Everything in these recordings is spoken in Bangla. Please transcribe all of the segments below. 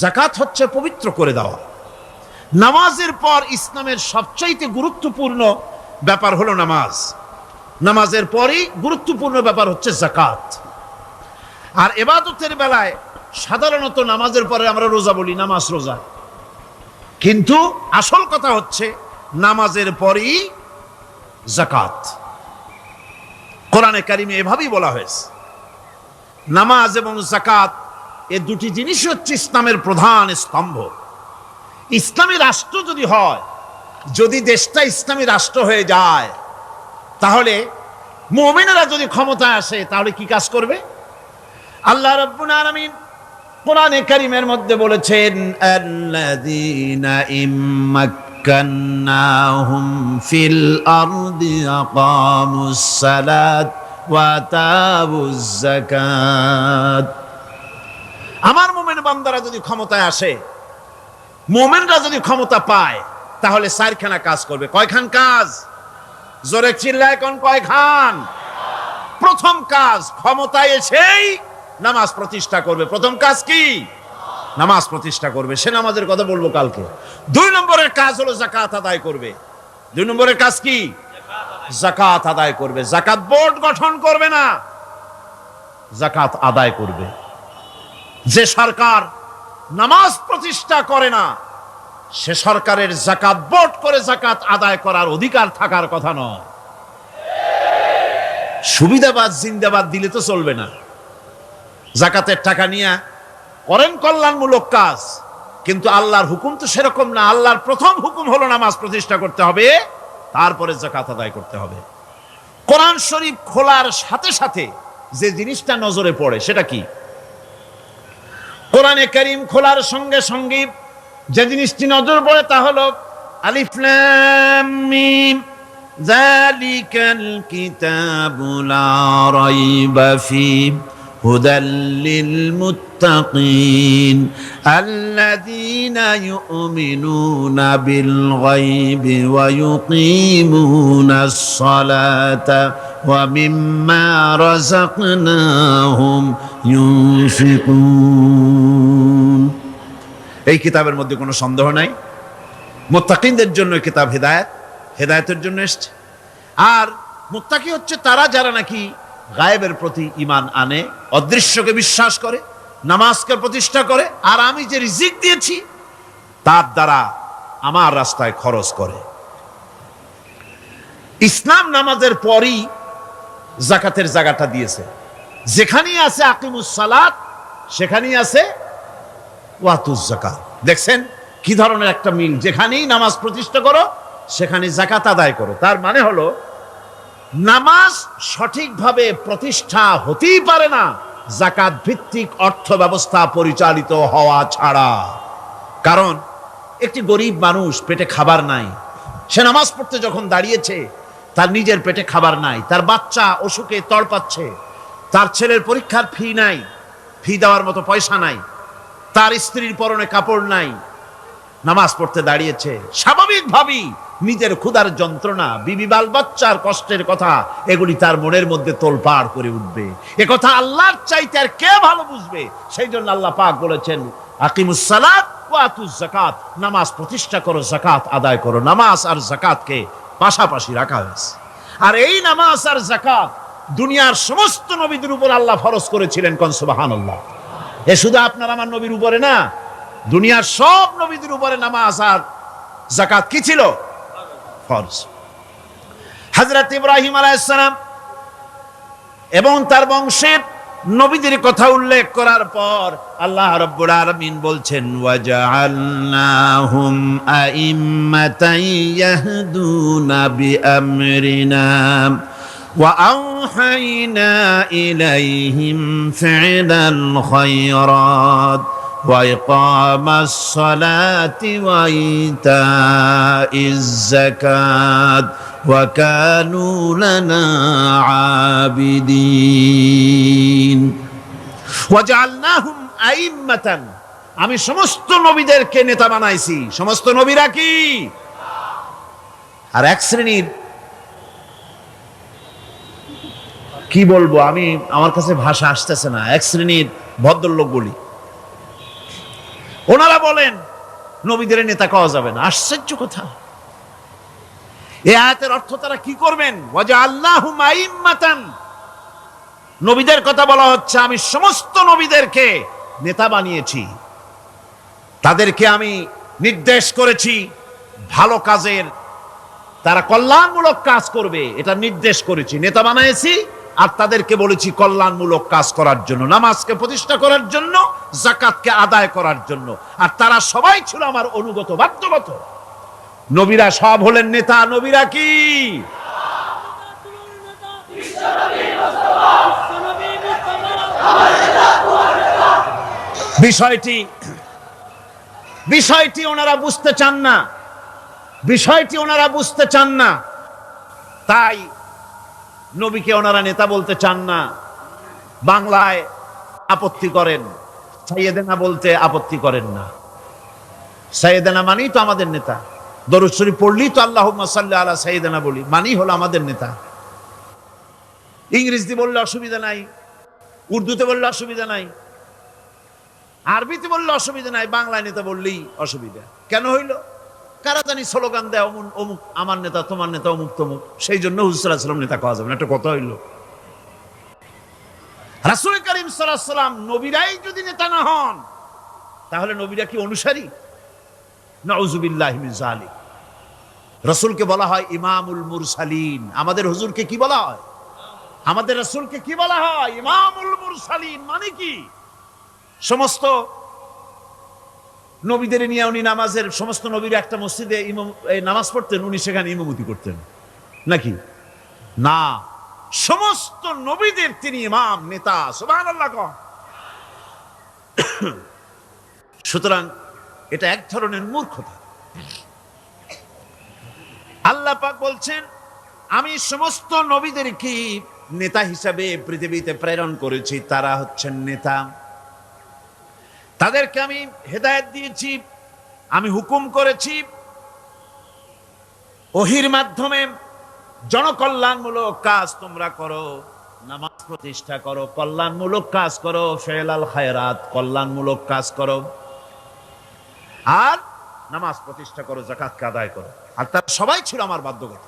যাকাত হচ্ছে পবিত্র করে দেওয়া। নামাজের পর ইসলামের সবচাইতে গুরুত্বপূর্ণ ব্যাপার হলো নামাজ। নামাজের পরই গুরুত্বপূর্ণ ব্যাপার হচ্ছে যাকাত। আর ইবাদতের বেলায় সাধারণত নামাজের পরে আমরা রোজা বলি, নামাজ রোজা, কিন্তু আসল কথা হচ্ছে নামাজের পরই যাকাত। কোরআনে কারিমে এভাবেই বলা হয়েছে। নামাজ এবং যাকাত এই দুটি জিনিস হচ্ছে ইসলামের প্রধান স্তম্ভ। ইসলামী রাষ্ট্র যদি হয়, যদি দেশটা ইসলামী রাষ্ট্র হয়ে যায়, তাহলে মুমিনেরা যদি ক্ষমতায় আসে তাহলে কি কাজ করবে? আল্লাহ রাব্বুল আলামিন কোরআনে কারীমের মধ্যে বলেছেন, আল্লাযীনা ইম্মাক্কান্নাহুম ফিল আরদি আকামুস সালাত ওয়া আতাউজ যাকাত। আমার মুমিন বান্দারা যদি ক্ষমতায় আসে, মুমিনরা যদি ক্ষমতা পায়, তাহলে চারখানা কাজ করবে। কয়খান কাজ? জোরে চিল্লায় কোন কয়খান? প্রথম কাজ, ক্ষমতায় এসেই নামাজ প্রতিষ্ঠা করবে। প্রথম কাজ কি? নামাজ প্রতিষ্ঠা করবে। সে নামাজের কথা বলবো কালকে। 2 নম্বরের কাজ হলো যাকাত আদায় করবে। 2 নম্বরের কাজ কি? যাকাত আদায় করবে। যাকাত বোর্ড গঠন করবে না, যাকাত আদায় করবে। যে সরকার নামাজ প্রতিষ্ঠা করে না, সে সরকারের যাকাত বোর্ড করে যাকাত আদায় করার অধিকার থাকার কথা নয়। সুবিধাবাদ জিন্দাবাদ দিলে তো চলবে না। যাকাতের টাকা নিয়ে করেন কল্যাণমূলক কাজ, কিন্তু আল্লাহর হুকুম তো সেরকম না। আল্লাহর প্রথম হুকুম হলো নামাজ প্রতিষ্ঠা করতে হবে, তারপরে যাকাত আদায় করতে হবে। কোরআন শরীফ খোলার সাথে সাথে যে জিনিসটা নজরে পড়ে সেটা কি? কোরআনে কারীম খোলার সঙ্গে সঙ্গে যে জিনিসটি নজর পড়ে তা হলো আলিফ লাম মিম যালিকাল কিতাবু লা রাইবা ফীহি হুদাল লিল মুত্তাকিন আল্লাযীনা ইউমিনুনা বিল গায়বি ওয়া ইউকিমুনাস সালাতা ওয়া মিম্মা রাযাকনাহুম ইউনফিকুন। এই কিতাবের মধ্যে কোনো সন্দেহ নাই, মুত্তাকিনদের জন্য কিতাব হেদায়েত, হেদায়েতের জন্য এসেছে। আর মুত্তাকি হচ্ছে তারা যারা নাকি গায়েবের প্রতি ঈমান আনে, অদৃশ্যকে বিশ্বাস করে, নামাজকে প্রতিষ্ঠা করে, আর আমি যে রিজিক দিয়েছি তার দ্বারা আমার রাস্তায় খরচ করে। ইসলাম নামাজের পরই যাকাতের জায়গাটা দিয়েছে। যেখানেই আছে আকিমুস সালাত, সেখানেই আছে ওয়াতুজ যাকাত। দেখছেন কি ধরনের একটা মিল? যেখানেই নামাজ প্রতিষ্ঠা করো সেখানে যাকাত আদায় করো। তার মানে হলো নামাজ সঠিকভাবে প্রতিষ্ঠা হতেই পারে না যাকাত ভিত্তিক অর্থ ব্যবস্থা পরিচালিত হওয়া ছাড়া। কারণ একটি গরিব মানুষ, পেটে খাবার নাই, সে নামাজ পড়তে যখন দাঁড়িয়েছে তার নিজের পেটে খাবার নাই, তার বাচ্চা অসুখে তড়পাচ্ছে, তার ছেলের পরীক্ষার ফি নাই, ফি দেওয়ার মতো পয়সা নাই, তার স্ত্রীর পরনে কাপড় নাই, নামাজ পড়তে দাঁড়িয়েছে, স্বাভাবিকভাবেই নিজের ক্ষুধার যন্ত্রণা, বিবি বাল বাচ্চার কষ্টের কথা এগুলি তার মনের মধ্যে তোলপাড় করে উঠবে। এ কথা আল্লাহর চাইতে আর কে ভালো বুঝবে? সেই জন্য আল্লাহ পাক বলেছেন, আকিমুস সালাত ওয়া আতুজ যাকাত, নামাজ প্রতিষ্ঠা করো, যাকাত আদায় করো। নামাজ আর যাকাতকে পাশাপাশি রাখা হয়েছে। আর এই নামাজ আর যাকাত দুনিয়ার সমস্ত নবীদের উপর আল্লাহ ফরজ করেছিলেন। কোন সুবহানাল্লাহ। এ শুধু আপনার আমার নবীর উপরে না, দুনিয়ার সব নবীদের উপরে নামাজ আর যাকাত কি ছিল? ফরজ। হযরত ইব্রাহিম আলাইহিস সালাম এবং তার বংশের নবীদের কথা উল্লেখ করার পর আল্লাহ রাব্বুল আলামিন বলছেন, ওয়াজআলনাহুম আইম্মাতান ইয়াহদুনা বিআমরিনা ওয়া আওহাইনা ইলাইহিম ফি'লাল খায়রাত وإقام الصلاة وإيتاء الزكاة وكانوا لنا عابدين وجعلناهم أئمة। আমি সমস্ত নবীদেরকে নেতা বানাইছি। সমস্ত নবীরা কি? আর এক শ্রেণীর, কি বলবো আমি, আমার কাছে ভাষা আসতেছে না, এক শ্রেণীর ভদ্রলোক বলি, ওনারা বলেন নবীদের নেতা কওয়া যাবে না। আশ্চর্য কথা। এই আয়াতের অর্থ তারা কি করবেন? ওয়াজআলনাহুম আইম্মাতান, নবীদের কথা বলা হচ্ছে আমি সমস্ত নবীদেরকে নেতা বানিয়েছি, তাদেরকে আমি নির্দেশ করেছি ভালো কাজের, তারা কল্যাণমূলক কাজ করবে এটা নির্দেশ করেছি, নেতা বানিয়েছি। আর তাদেরকে বলেছি কল্যাণমূলক কাজ করার জন্য, নামাজকে প্রতিষ্ঠা করার জন্য, যাকাতকে আদায় করার জন্য। আর তারা সবাই ছিল আমার অনুগত, বাধ্যগত। নবীরা সব হলেন নেতা। নবীরা কি? বিষয়টি ওনারা বুঝতে চান না, বিষয়টি ওনারা বুঝতে চান না, তাই নবীকে ওনারা নেতা বলতে চান না। বাংলায় আপত্তি করেন, সাইয়েদেনা বলতে আপত্তি করেন না। সাইয়েদেনা মানেই তো আমাদের নেতা। দরুদ শরীফ পড়লি তো আল্লাহুম্মা সাল্লি আলা সাইয়েদেনা বলি, মানেই হলো আমাদের নেতা। ইংরেজিতে বললে অসুবিধা নাই, উর্দুতে বললে অসুবিধা নাই, আরবিতে বললে অসুবিধা নাই, বাংলায় নেতা বললেই অসুবিধা। কেন হইল? কারা জানি স্লোগান দেয় অমুক অমুক আমার নেতা, তোমার নেতা অমুক তমুক, সেই জন্য হুজুর সাল্লাল্লাহু আলাইহি ওয়াসাল্লাম নেতা কওয়া যাবে না। একটা কথা হইল। রাসূল করিম সাল্লাল্লাহু আলাইহি ওয়াসাল্লাম নবীরাই যদি নেতা না হন, তাহলে নবীরা কি অনুসারী? নাউযুবিল্লাহি মিন যালিক। রাসূলকে বলা হয় ইমামুল মুরসালিন। আমাদের হুজুরকে কি বলা হয়? আমাদের রাসূলকে কি বলা হয়? ইমামুল মুরসালিন। মানে কি? সমস্ত নবীদের নিয়ে উনি নামাজের, সমস্ত নবীরা একটা মসজিদে নামাজ পড়তেন, উনি সেখানে ইমামতি করতেন নাকি? না, সমস্ত নবীদের তিনি ইমাম, নেতা। সুবহানাল্লাহ। সুতরাং এটা এক ধরনের মূর্খতা। আল্লাহ পাক বলছেন আমি সমস্ত নবীদেরকে নেতা হিসাবে পৃথিবীতে প্রেরণ করেছি, তারা হচ্ছেন নেতা। তাদেরকে আমি হেদায়েত দিয়েছি, আমি হুকুম করেছি ওহির মাধ্যমে জনকল্যাণমূলক কাজ তোমরা করো, নামাজ প্রতিষ্ঠা করো, কল্যাণমূলক কাজ করো, ফেলাল খায়রাত, কল্যাণমূলক কাজ করো, আর নামাজ প্রতিষ্ঠা করো, যাকাতকে আদায় করো। আর তারা সবাই ছিল আমার বাধ্যগত।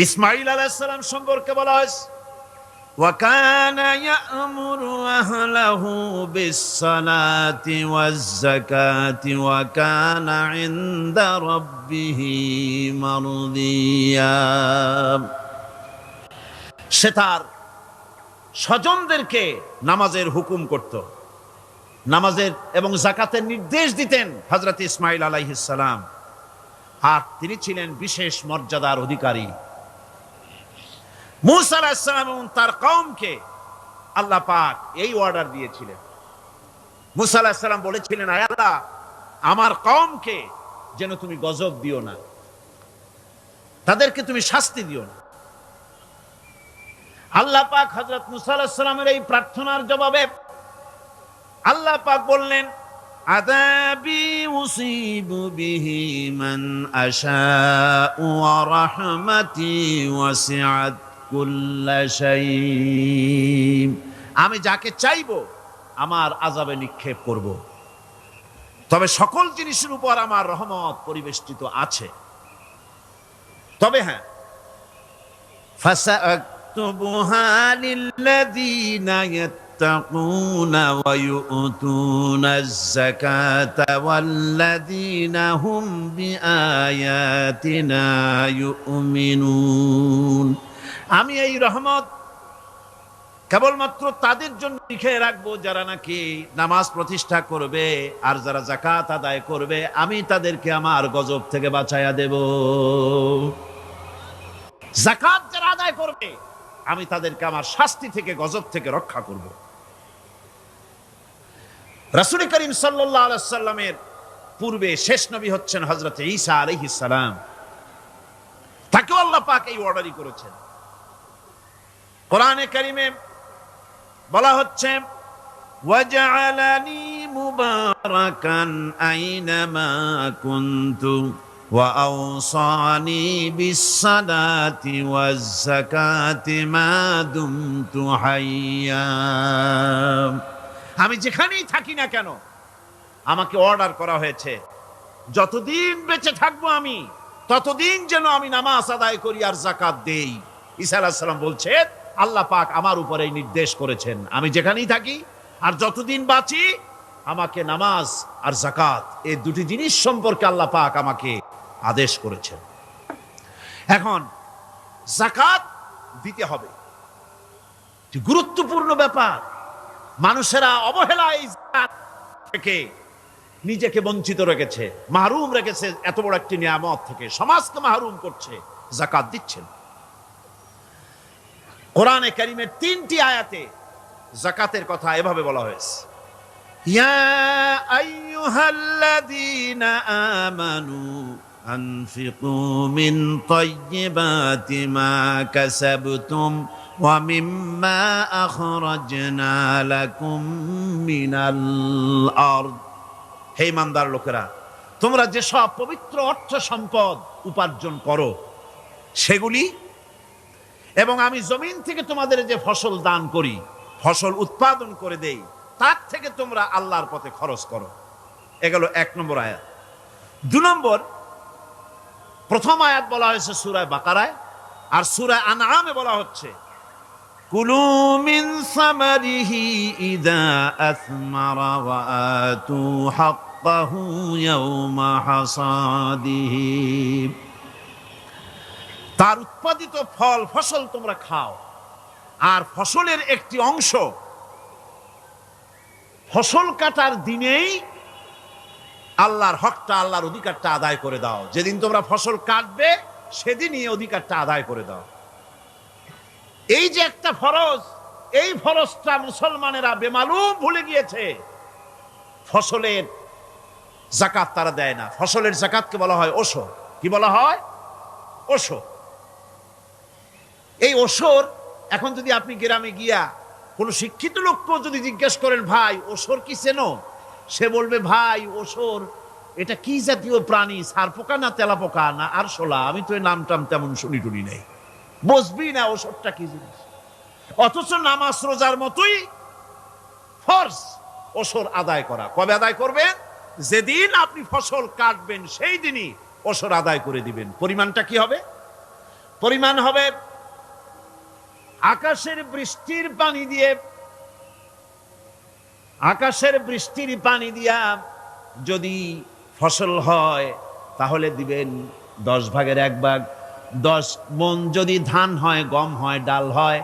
ইসমাঈল আলাইহিস সালাম সম্পর্কে বলা হয়েছে وَكَانَ يَأْمُرُ أَهْلَهُ بِالصَّلَاةِ وَالزَّكَاةِ وَكَانَ عِندَ رَبِّهِ مَرْضِيًّا। সে তার স্বজনদেরকে নামাজের হুকুম করত, নামাজের এবং যাকাতের নির্দেশ দিতেন হযরত ইসমাঈল আলাইহিস সালাম। আর তিনি ছিলেন বিশেষ মর্যাদার অধিকারী। মূসা আলাইহিস সালাম এবং তার কওমকে আল্লাহ পাক এই অর্ডার দিয়েছিলেন। মূসা আলাইহিস সালাম বলেছিলেন, আয় আল্লাহ, আমার কওমকে যেন তুমি গজব দিও না, তাদেরকে তুমি শাস্তি দিও না। আল্লাহ পাক হযরত মূসা আলাইহিস সালামের এই প্রার্থনার জবাবে আল্লাহ পাক বললেন, আযাবি উসিবু বিহি মান আশাউ ওয়া রাহমাতি ওয়াসিআত কুল্লা শাই। আমি যাকে চাইবো আমার আযাবে নিক্ষেপ করব, তবে সকল জিনিসের উপর আমার রহমত পরিবেষ্টিত আছে। তবে হ্যাঁ, ফাসাকতুবুহা লিল্লাযীনা ইয়াত্তাকুনা ওয়া ইউতুনাজ যাকাতা ওয়াল্লাযীনা হুম বিআয়াতিনা ইউমিনুন। আমি এই রহমত কেবলমাত্র তাদের জন্য লিখে রাখবো যারা নাকি নামাজ প্রতিষ্ঠা করবে আর যারা যাকাত আদায় করবে, আমি তাদেরকে আমার গজব থেকে বাঁচাইয়া দেব। যাকাত যারা আদায় করবে আমি তাদেরকে আমার শাস্তি থেকে, গজব থেকে রক্ষা করব। রাসূল করিম সাল্লাল্লাহু আলাইহি ওয়াসাল্লামের পূর্বে শেষ নবী হচ্ছেন হযরত ঈসা আলাইহিস সালাম। তাকেও আল্লাহ পাক এই অর্ডারই করেছেন। কোরআনে কারিমে বলা হচ্ছে, ওয়াজআলানি মুবারাকান আইনামা কুনতু ওয়া আওসানি বিসসালাতি ওয়াজ যাকাতি মা দুমতু হাইয়া। আমি যেখানেই থাকি না কেন আমাকে অর্ডার করা হয়েছে যতদিন বেঁচে থাকবো আমি ততদিন যেন আমি নামাজ আদায় করি আর জাকাত দেই। ঈসা আলাইহিস সালাম বলছেন আল্লাহ পাক আমার উপরে এই নির্দেশ করেছেন, আমি যেখানেই থাকি আর যতদিন বাঁচি আমাকে নামাজ আর জাকাত এই দুটি জিনিস সম্পর্কে আল্লাহ পাক আমাকে আদেশ করেছেন। এখন জাকাত দিতে হবে, গুরুত্বপূর্ণ ব্যাপার। মানুষেরা অবহেলায় জাকাত থেকে নিজেকে বঞ্চিত রেখেছে, মাহরুম রেখেছে এত বড় একটি নিয়ামত থেকে, সমাজকে মাহরুম করছে, জাকাত দিচ্ছেন। কোরআনে কারীমের 3টি আয়াতে যাকাতের কথা এভাবে বলা হয়েছে, ইয়া আইয়ুহাল্লাযীনা আমানু আনফিকু মিন তাইয়্যিবাতি মা কাসাবতুম ওয়া মিম্মা আখরাজনা লাকুম মিনাল আরদ। হে ইমানদার লোকেরা, তোমরা যেসব পবিত্র অর্থ সম্পদ উপার্জন করো সেগুলি, এবং আমি জমিন থেকে তোমাদের যে ফসল দান করি, ফসল উৎপাদন করে দেই, তার থেকে তোমরা আল্লাহর পথে খরচ করো। এগুলো 1 নম্বর আয়াত। 2 নম্বর, প্রথম আয়াত বলা হয়েছে সূরা বাকারায়, আর সূরা আনআমে বলা হচ্ছে কুলু মিন সামারিহি ইযা আসমারা ওয়া আতু হাক্কাহু ইয়াওমা হাসাদিহি। তার উৎপাদিত ফল ফসল তোমরা খাও, আর ফসলের একটি অংশ ফসল কাটার দিনেই আল্লাহর হকটা, আল্লাহর অধিকারটা আদায় করে দাও। যেদিন তোমরা ফসল কাটবে সেদিনই অধিকারটা আদায় করে দাও। এই যে একটা ফরজ, এই ফরজটা মুসলমানেরা বেমালুম ভুলে গিয়েছে। ফসলের যাকাত তারা দেয় না। ফসলের যাকাতকে বলা হয় ওশর। কি বলা হয়? ওশর। এই ওশর, এখন যদি আপনি গ্রামে গিয়া কোন শিক্ষিত লোককে যদি জিজ্ঞেস করেন ভাই ওশর কি চেনো, সে বলবে ভাই ওশর এটা কি জাতীয় প্রাণী, সারপোকা না তেলাপোকা না আরশোলা, আমি তো এই নামটাম তেমন শুনি টুনি নাই, বুঝবি না ওশরটা কি জিনিস। অথচ নামাজ রোজার মতোই ফরজ ওশর আদায় করা। কবে আদায় করবেন? যেদিন আপনি ফসল কাটবেন সেই দিনই ওশর আদায় করে দিবেন। পরিমাণটা কি হবে? পরিমাণ হবে আকাশের বৃষ্টির পানি দিয়ে, আকাশের বৃষ্টির পানি দিয়া যদি ফসল হয় তাহলে দিবেন 10 ভাগের 1 ভাগ। 10 মণ যদি ধান হয়, গম হয়, ডাল হয়,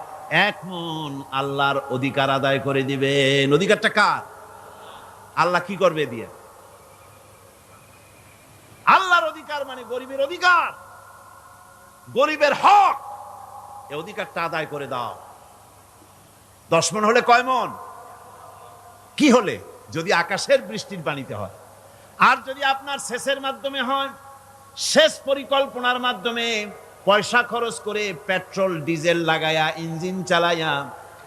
1 মণ আল্লাহর অধিকার আদায় করে দিবেন। অধিকারটা কার? আল্লাহ কি করবে দিয়ে? আল্লাহর অধিকার মানে গরিবের অধিকার, গরিবের হক। এই অধিকারটা আদায় করে দাও। 10 মণ হলে কয় মণ? কি হলে? যদি আকাশের বৃষ্টির পানিতে হয়। আর যদি আপনার সেচের মাধ্যমে হয়, সেচ পরিকল্পনার মাধ্যমে পয়সা খরচ করে পেট্রোল ডিজেল লাগায়া ইঞ্জিন চালাইয়া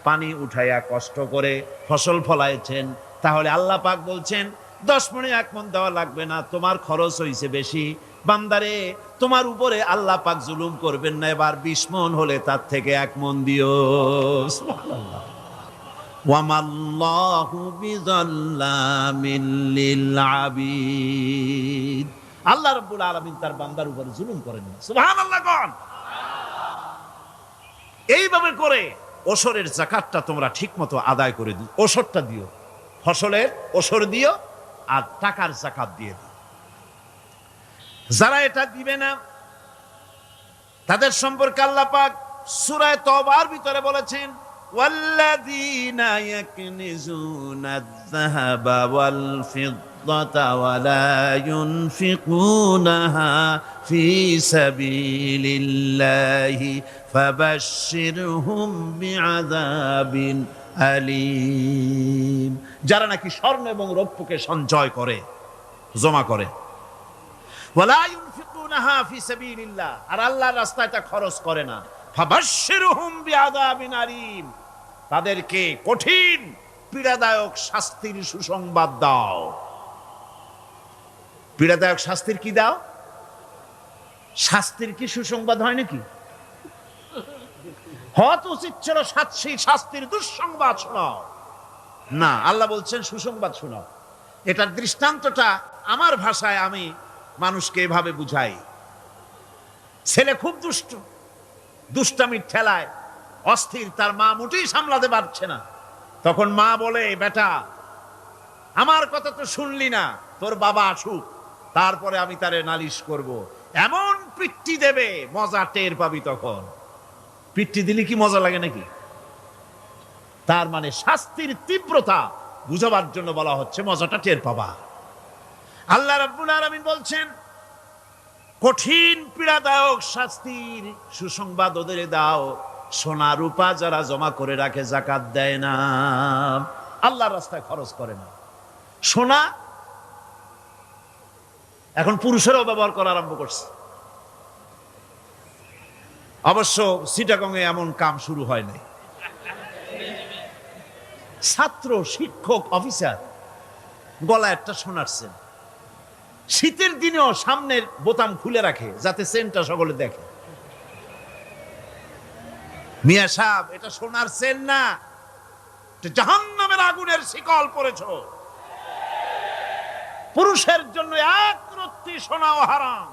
পানি উঠাইয়া কষ্ট করে ফসল ফলাইছেন, তাহলে আল্লাহ পাক বলছেন 10 মণে 1 মণ দেওয়া লাগবে না, তোমার খরচ হইছে বেশি। বান্দারে, তোমার উপরে আল্লাহ পাক জুলুম করবেন না, এবার 20 মণ হলে তার থেকে 1 মণ দিও। সুবহানাল্লাহ। ওয়ামাল্লাহু বিযাল্লামিল লিল আবিদ। আল্লাহ রাব্বুল আলামিন তার বান্দার উপরে জুলুম করেন না। সুবহানাল্লাহ কোন। এইভাবে করে ওশরের যাকাতটা তোমরা ঠিকমতো আদায় করে দিও। ওশরটা দিও, ফসলের ওশর দিও আর টাকার যাকাত দিয়ে দিও। যারা এটা দিবে না তাদের সম্পর্কে আল্লাহ পাক সূরা তওবার ভিতরে বলেছেন ওয়াল্লাযীনা ইয়াকনিজুনা আয-যাহাবা ওয়াল ফিদ্দাতা ওয়া লা ইউনফিকুনাহা ফি সাবিলিল্লাহি ফাবাশশিরহুম বিআযাবিন আলীম। যারা নাকি স্বর্ণ এবং রৌপ্যকে সঞ্চয় করে, জমা করে, ওয়ালা ইউনফিকুনাহা ফি সাবিলিল্লাহ, আর আল্লাহর রাস্তায় তা খরচ করে না, ফাবাশশিরহুম বিআযাবিন আলীম, তাদেরকে কঠিন পীড়াদায়ক শাস্তির সুসংবাদ দাও। পীড়াদায়ক শাস্তির কি দাও? শাস্তির কি সুসংবাদ হয় নাকি? হত উচিত ছিল শাস্তির দুঃসংবাদ শোনাও, না, আল্লাহ বলছেন সুসংবাদ শোনাও। এটার দৃষ্টান্তটা আমার ভাষায় আমি মানুষকে এভাবে বুঝাই। ছেলে খুব দুষ্ট, দুষ্টামির ঠেলায় অস্থির, তার মা মোটেই সামলাতে পারছে না। তখন মা বলে, বেটা আমার কথা তো শুনলি না, তোর বাবা আসুক, তারপরে আমি তারে নালিশ করব। এমন পিট্টি দেবে, মজা টের পাবি। তখন পিট্টি দিলে কি মজা লাগে নাকি? তার মানে শাস্তির তীব্রতা বুঝাবার জন্য বলা হচ্ছে, মজাটা টের পাবা। আল্লাহ রাব্বুল আলামিন বলছেন, কঠিন পীড়াদায়ক শাস্তির সুসংবাদ ওদের দাও, সোনা রূপা যারা জমা করে রাখে, যাকাত দেয় না, আল্লাহর রাস্তায় খরচ করে না। সোনা এখন পুরুষেরাও ব্যবহার করা আরম্ভ করছে। অবশ্য চিটাগংয়ে এমন কাম শুরু হয় নাই। ছাত্র, শিক্ষক, অফিসার গলায় একটা সোনার চেন, শীতের দিনেও সামনের বোতাম খুলে রাখে যাতে চেনটা সকলে দেখে। মিয়া সাহেব, এটা সোনার চেন না, জাহান্নামের আগুনের শিকল পড়েছ। পুরুষের জন্য এক রত্তি সোনাও হারাম।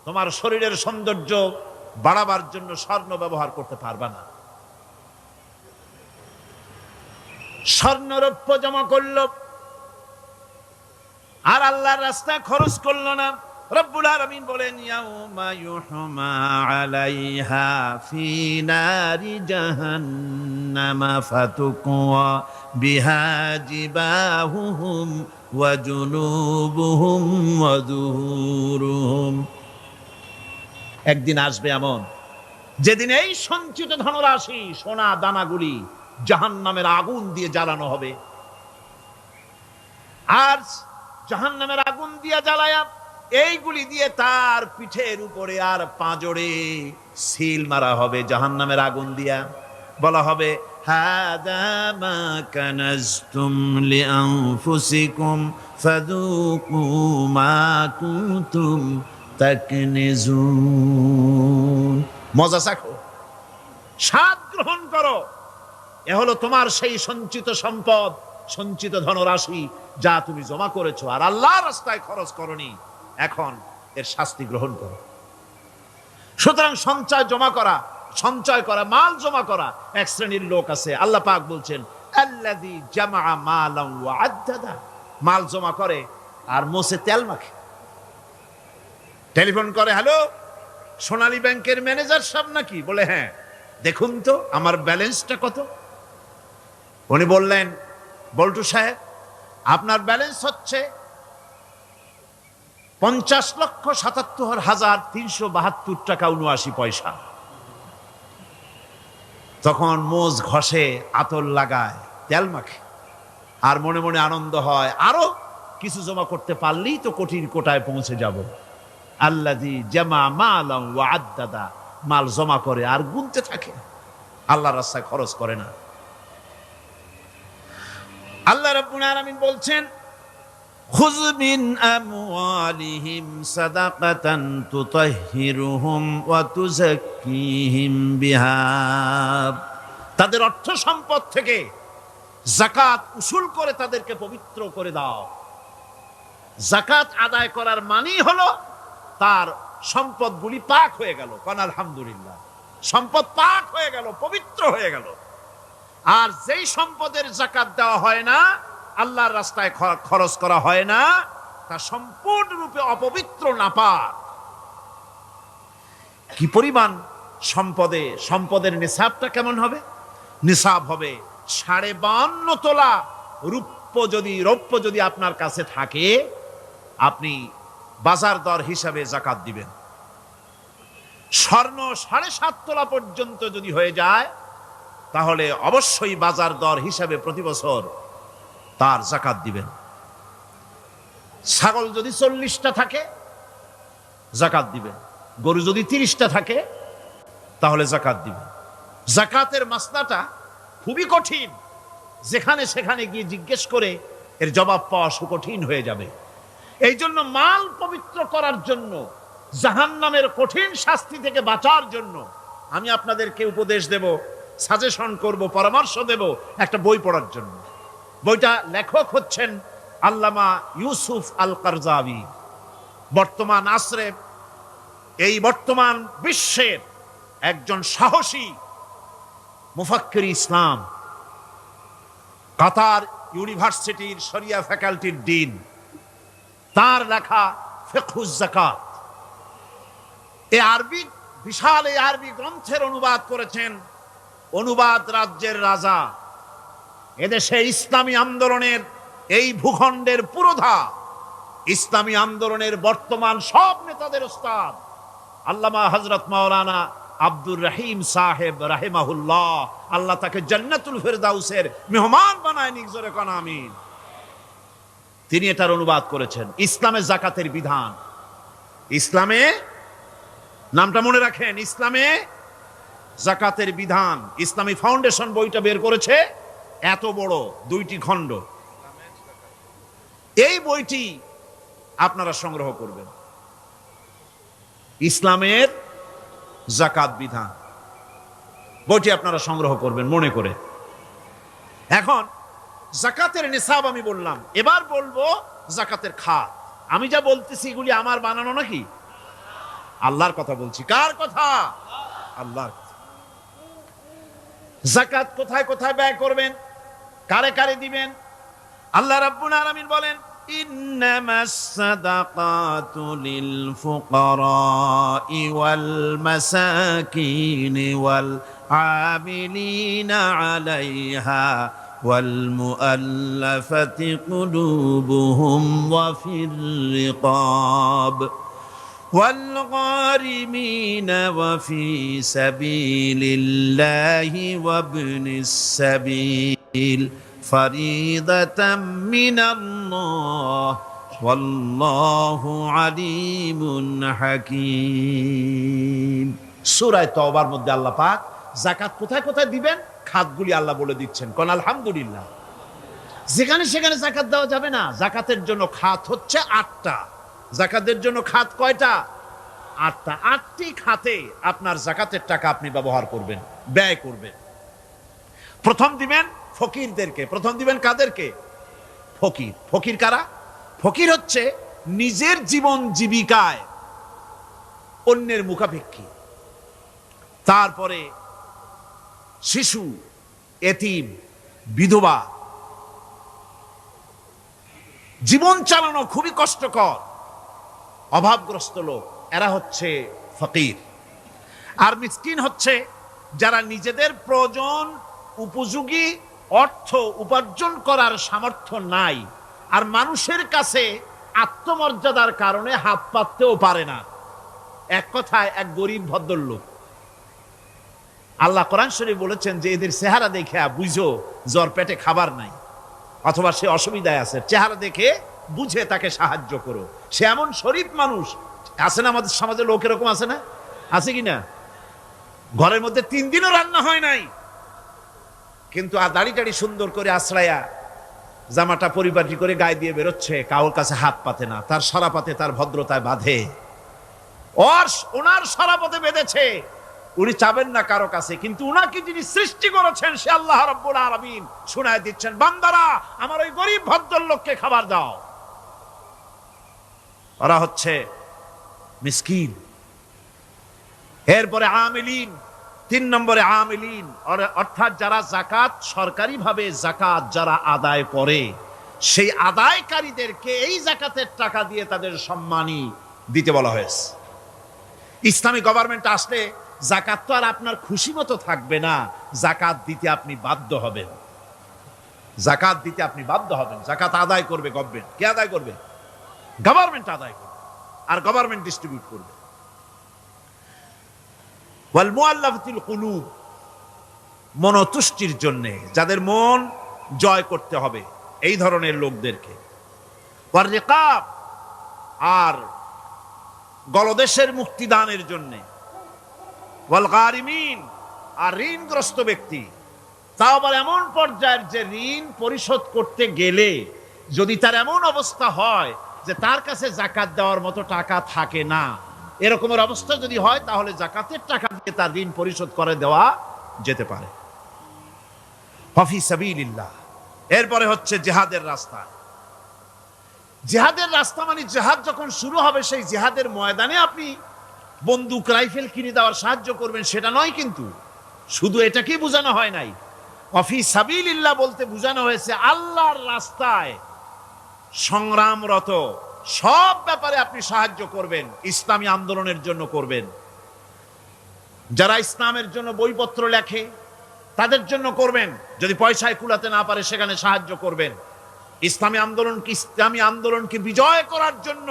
তোমার শরীরের সৌন্দর্য বাড়াবার জন্য স্বর্ণ ব্যবহার করতে পারবা না। স্বর্ণরৌপ্য জমা করলো আর আল্লাহর রাস্তায় খরচ করলো না। রব্বুল আলামিন বলেন, ইয়াউমা ইউহমা আলাইহা ফি নারি জাহান্নামা ফাতুকওয়া বিহা জিবাহুহুম ওয়া জুনুবুহুম ওয়া যুহুরুহুম। একদিন আসবে এমন, যেদিন এই সঞ্চিত ধনরাশি, সোনা দানাগুলি জাহান্নামের আগুন দিয়ে জ্বালানো হবে। আর জাহান্নামের আগুন দিয়ে জ্বালায়া এইগুলি দিয়ে তার পিঠের উপরে আর পাঁজরে সিল মারা হবে জাহান্নামের আগুন দিয়া। বলা হবে, হাদা মা কানাজতুম লিআনফুসিকুম ফাযুকু মা কুনতুম তাকনিজুন। মজা চাখো, স্বাদ গ্রহণ করো। এ হলো তোমার সেই সঞ্চিত সম্পদ, সঞ্চিত ধনরাশি যা তুমি জমা করেছো আর আল্লাহর রাস্তায় খরচ করনি। এখন এর শাস্তি গ্রহণ করো। সুতরাং সঞ্চয় করা, মাল জমা করা এক শ্রেণীর লোক আছে। আল্লাহ পাক বলছেন, আল্লাযী জামা মালান ওয়া আদ্দাদা। মাল জমা করে আর মোছে তেল মাখে। টেলিফোন করে, হ্যালো সোনালী ব্যাংকের ম্যানেজার সাহেব নাকি? বলে, হ্যাঁ, দেখুন তো আমার ব্যালেন্সটা কত। উনি বললেন, বল্টু সাহেব, আপনার ব্যালেন্স হচ্ছে 50,77,372 টাকা 79 পয়সা। তখন মোজ ঘষে, আতর লাগায়, তেল মাখে আর মনে মনে আনন্দ হয়, আরো কিছু জমা করতে পারলেই তো কঠিন কোটায় পৌঁছে যাব। আল্লাযী জামা মালান ওয়া আদ্দাদা। মাল জমা করে আর গুনতে থাকে, আল্লাহর রাস্তায় খরচ করে না। আল্লাহ রাব্বুল আলামিন বলছেন, খুয মিন আমওয়ালিহিম সাদাকাতান তুতাহহিরুহুম ওয়া তুযাক্কিহিম বিহা। তাদের অর্থ সম্পদ থেকে যাকাত উসুল করে তাদেরকে পবিত্র করে দাও। যাকাত আদায় করার মানেই হলো তার সম্পদগুলি পাক হয়ে গেল। কোন আলহামদুলিল্লাহ, সম্পদ পাক হয়ে গেল, পবিত্র হয়ে গেল। আর যেই সম্পদের যাকাত দেওয়া হয় না, আল্লাহর রাস্তায় খরচ করা হয় না, তা সম্পূর্ণরূপে অপবিত্র, নাপাক। কি পরিমাণ সম্পদের নিসাবটা কেমন হবে? নিসাব হবে 52.5 তোলা রৌপ্য যদি আপনার কাছে থাকে, আপনি বাজার দর হিসাবে যাকাত দিবেন। স্বর্ণ 7.5 তোলা পর্যন্ত যদি হয়ে যায়, তাহলে অবশ্যই বাজার দর হিসাবে প্রতি বছর তার যাকাত দিবেন। ছাগল যদি 40টা থাকে, যাকাত দিবেন। গরু যদি 30টা থাকে, তাহলে যাকাত দিবেন। যাকাতের মাসলাটা খুবই কঠিন। যেখানে সেখানে গিয়ে জিজ্ঞেস করে এর জবাব পাওয়া সুকঠিন হয়ে যাবে। এই জন্য মাল পবিত্র করার জন্য, জাহান্নামের কঠিন শাস্তি থেকে বাঁচার জন্য আমি আপনাদেরকে উপদেশ দেব, সাজেশন করব, পরামর্শ দেব একটা বই পড়ার জন্য। বইটা লেখক হচ্ছেন আল্লামা ইউসুফ আল কারজাবি বর্তমান আসরে এই বর্তমান বিশ্বের একজন সাহসী মুফাক্কির ইসলাম, কাতার ইউনিভার্সিটির শরিয়া ফ্যাকাল্টির ডিন, তার লেখা ফিকহুজ যাকাত, এই আরবি বিশাল এই আরবি গ্রন্থের অনুবাদ করেছেন অনুবাদ রাজ্যের রাজা, এদেশে ইসলামী আন্দোলনের এই ভূখণ্ডের পুরোধা, ইসলামী আন্দোলনের বর্তমান সব নেতাদের উস্তাদ আল্লামা হযরত মাওলানা আব্দুর রহিম সাহেব রাহিমাহুল্লাহ, আল্লাহ তাকে জান্নাতুল ফেরদাউসের মেহমান বানায় নিক, জোরে কোন আমিন। তিনি এটার অনুবাদ করেছেন ইসলামে যাকাতের বিধান। ইসলামে, নামটা মনে রাখেন, ইসলামে যাকাতের বিধান। ইসলামী ফাউন্ডেশন বইটা বের করেছে, এত বড় 2টি খণ্ড। এই বইটি আপনারা সংগ্রহ করবেন, ইসলামের যাকাত বিধান, বইটি আপনারা সংগ্রহ করবেন মনে করে। এখন যাকাতের নিসাব আমি বললাম, এবার বলবো যাকাতের খাত। আমি যা বলতেছি এগুলি আমার বানানো নাকি? আল্লাহর কথা বলছি। কার কথা? আল্লাহর কথা। যাকাত কোথায় কোথায় ব্যয় করবেন, কারে কারে দিবেন? আল্লাহ রাব্বুল আলামিন বলেন, ইন্নামাস সাদাকাতু লিল ফুকারাই ওয়াল মাসাকিন ওয়াল আমিলিনা আলাইহা ওয়াল মুআল্লাফাতি কুলুবুহুম ওয়া ফির রিকাব والغارمين وفي سبيل الله وابن السبيل فريضة من الله والله عليم حكيم। সূরা তাওবার মধ্যে আল্লাহ পাক যাকাত কোথায় কোথায় দিবেন খাতগুলি আল্লাহ বলে দিচ্ছেন। কোন আলহামদুলিল্লাহ। যেখানে সেখানে যাকাত দেওয়া যাবে না। যাকাতের জন্য খাত হচ্ছে 8টা। যাকাতের জন্য খাত কয়টা? 8টা। 8টি খাতে আপনার যাকাতের টাকা আপনি ব্যবহার করবেন, ব্যয় করবেন। প্রথম দিবেন ফকিরদেরকে। প্রথম দিবেন কাদেরকে? ফকির। ফকির কারা? ফকির হচ্ছে নিজের জীবন জীবিকায় অন্যের মুখাপেক্ষী। তারপরে শিশু, এতিম, বিধবা, জীবন চালানো খুবই কষ্টকর, অভাবগ্রস্ত লোক, এরা হচ্ছে ফকির। আর মিসকিন হচ্ছে যারা নিজেদের প্রয়োজন উপযোগী অর্থ উপার্জন করার সামর্থ্য নাই, আর মানুষের কাছে আত্মমর্যাদার কারণে হাত পাততেও পারে না। এক কথায় এক গরিব ভদ্রলোক। আল্লাহ কোরআন শরীফ বলেছেন যে এদের চেহারা দেখে বুঝো জ্বর পেটে খাবার নাই, অথবা সে অসুবিধায় আছে, চেহারা দেখে বুঝে তাকে সাহায্য করো। সে এমন শরীফ মানুষ আছে না, আমাদের সমাজে লোক এরকম আছে না? আছে কিনা? ঘরের মধ্যে 3 দিনও রান্না হয় নাই, কিন্তু দাড়ি টাড়ি সুন্দর করে আশ্রায়া জামাটা পরিপাটি করে গায়ে দিয়ে বেরোচ্ছে, কাউর কাছে হাত পাতে না, তার সরাপাতে তার ভদ্রতায় বাঁধে। ওনার সরাপথে বেঁধেছে, উনি চাবেন না কারো কাছে, কিন্তু উনাকে যিনি সৃষ্টি করেছেন সে আল্লাহ রাব্বুল আলামিন শোনায় দিচ্ছেন, বান্দারা আমার ওই গরিব ভদ্রলোককে খাবার দাও। ওরা হচ্ছে মিসকিন। এরপরে আমিলিন, 3 নম্বরে আমিলিন, অর্থাৎ যারা যাকাত সরকারিভাবে যাকাত যারা আদায় করে, সেই আদায়কারীদেরকে এই যাকাতের টাকা দিয়ে তাদের সম্মানী দিতে বলা হয়েছে। ইসলামী গভর্নমেন্ট আসলে যাকাত তো আর আপনার খুশি মতো থাকবে না, যাকাত দিতে আপনি বাধ্য হবেন। যাকাত দিতে আপনি বাধ্য হবেন। যাকাত আদায় করবে গভর্নমেন্ট। কে আদায় করবে? গভর্নমেন্ট আদায় করবে, আর গভর্নমেন্ট ডিস্ট্রিবিউট করবে। ওয়াল মুআল্লাফাতিল কুলুব, মনতুষ্টির জন্য, যাদের মন জয় করতে হবে এই ধরনের লোকদেরকে। ওয়ার রিকাব, আর গলদেশের মুক্তিদানের জন্য। ওয়াল গারিমিন, আর ঋণগ্রস্ত ব্যক্তি, তাও আবার এমন পর্যায়ের যে ঋণ পরিশোধ করতে গেলে যদি তার এমন অবস্থা হয় যে তার কাছে যাকাত দেওয়ার মতো টাকা থাকে না, এরকমের অবস্থা যদি হয় তাহলে যাকাতের টাকা দিয়ে তার ঋণ পরিশোধ করে দেওয়া যেতে পারে। ফি সাবিলিল্লাহ। এরপরে হচ্ছে জিহাদের রাস্তা। জিহাদের রাস্তা মানে জিহাদ যখন শুরু হবে, সেই জিহাদের ময়দানে আপনি বন্দুক রাইফেল কিনে দেওয়ার সাহায্য করবেন সেটা নয়। কিন্তু শুধু এটাকেই বোঝানো হয় নাই, অফি সাবিলিল্লাহ বলতে বোঝানো হয়েছে আল্লাহর রাস্তায় সংগ্রামরত সব ব্যাপারে আপনি সাহায্য করবেন, ইসলামী আন্দোলনের জন্য করবেন। যারা ইসলামের জন্য বইপত্র লেখে তাদের জন্য করবেন, যদি পয়সায় কুলাতে না পারে সেখানে সাহায্য করবেন। ইসলামী আন্দোলনকে বিজয় করার জন্য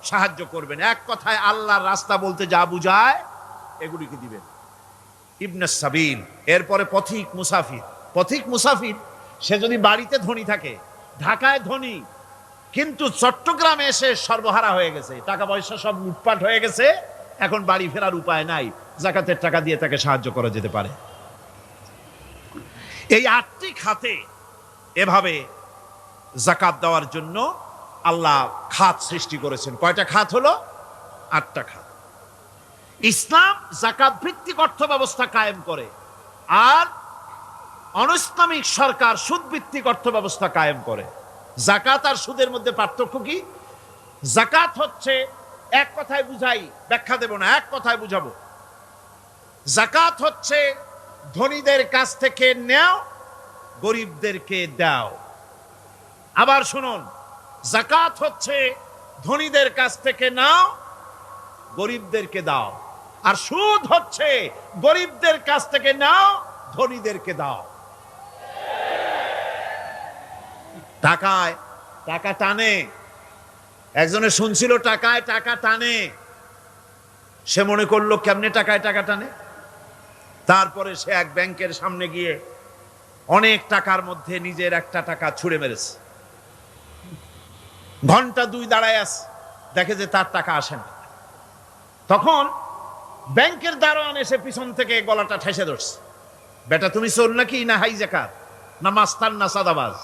সাহায্য করবেন। এক কথায় আল্লাহর রাস্তা বলতে যা বুঝায় এগুলিকে দিবেন। ইবনে সাবিল, এরপরে পথিক মুসাফির। পথিক মুসাফির সে যদি বাড়িতে ধনী থাকে, ঢাকায় ধনী, কিন্তু চট্টগ্রামে এসে সর্বহারা হয়ে গেছে, টাকা পয়সা সব লুটপাট হয়ে গেছে, এখন বাড়ি ফেরার উপায় নাই, যাকাতের টাকা দিয়ে তাকে সাহায্য করা যেতে পারে। এই 8টি খাতে এভাবে যাকাত দেওয়ার জন্য আল্লাহ খাত সৃষ্টি করেছেন। কয়টা খাত হলো? 8টা খাত। ইসলাম যাকাত ভিত্তিক অর্থ ব্যবস্থা কায়েম করে, আর অনৈসলামিক সরকার সুদ ভিত্তিক অর্থ ব্যবস্থা কায়েম করে। যাকাত আর সুদের মধ্যে পার্থক্য কি? যাকাত হচ্ছে, এক কথায় বুঝাই, ব্যাখ্যা দেব না, এক কথায় বুঝাবো। যাকাত হচ্ছে ধনীদের কাছ থেকে নেও, গরিবদেরকে দাও। আবার শুনুন, যাকাত হচ্ছে ধনীদের কাছ থেকে নাও, গরিবদেরকে দাও। আর সুদ হচ্ছে গরিবদের কাছ থেকে নাও, ধনীদেরকে দাও। টাকায় টাকা টানে, একজনে শুনছিল টাকায় টাকা টানে, সে মনে করলো কেমনে টাকায় টাকা টানে। তারপরে সে এক ব্যাংকের সামনে গিয়ে অনেক টাকার মধ্যে নিজের একটা টাকা ছুঁড়ে মেরেছে। ঘন্টা 2 দাঁড়ায় আছে, দেখে যে তার টাকা আসে না। তখন ব্যাংকের দারোয়ান এসে পিছন থেকে গলাটা ঠেসে ধরছে, বেটা তুমি চোর নাকি, না হাইজাকার, না মাস্তান, না সাদাবাজ?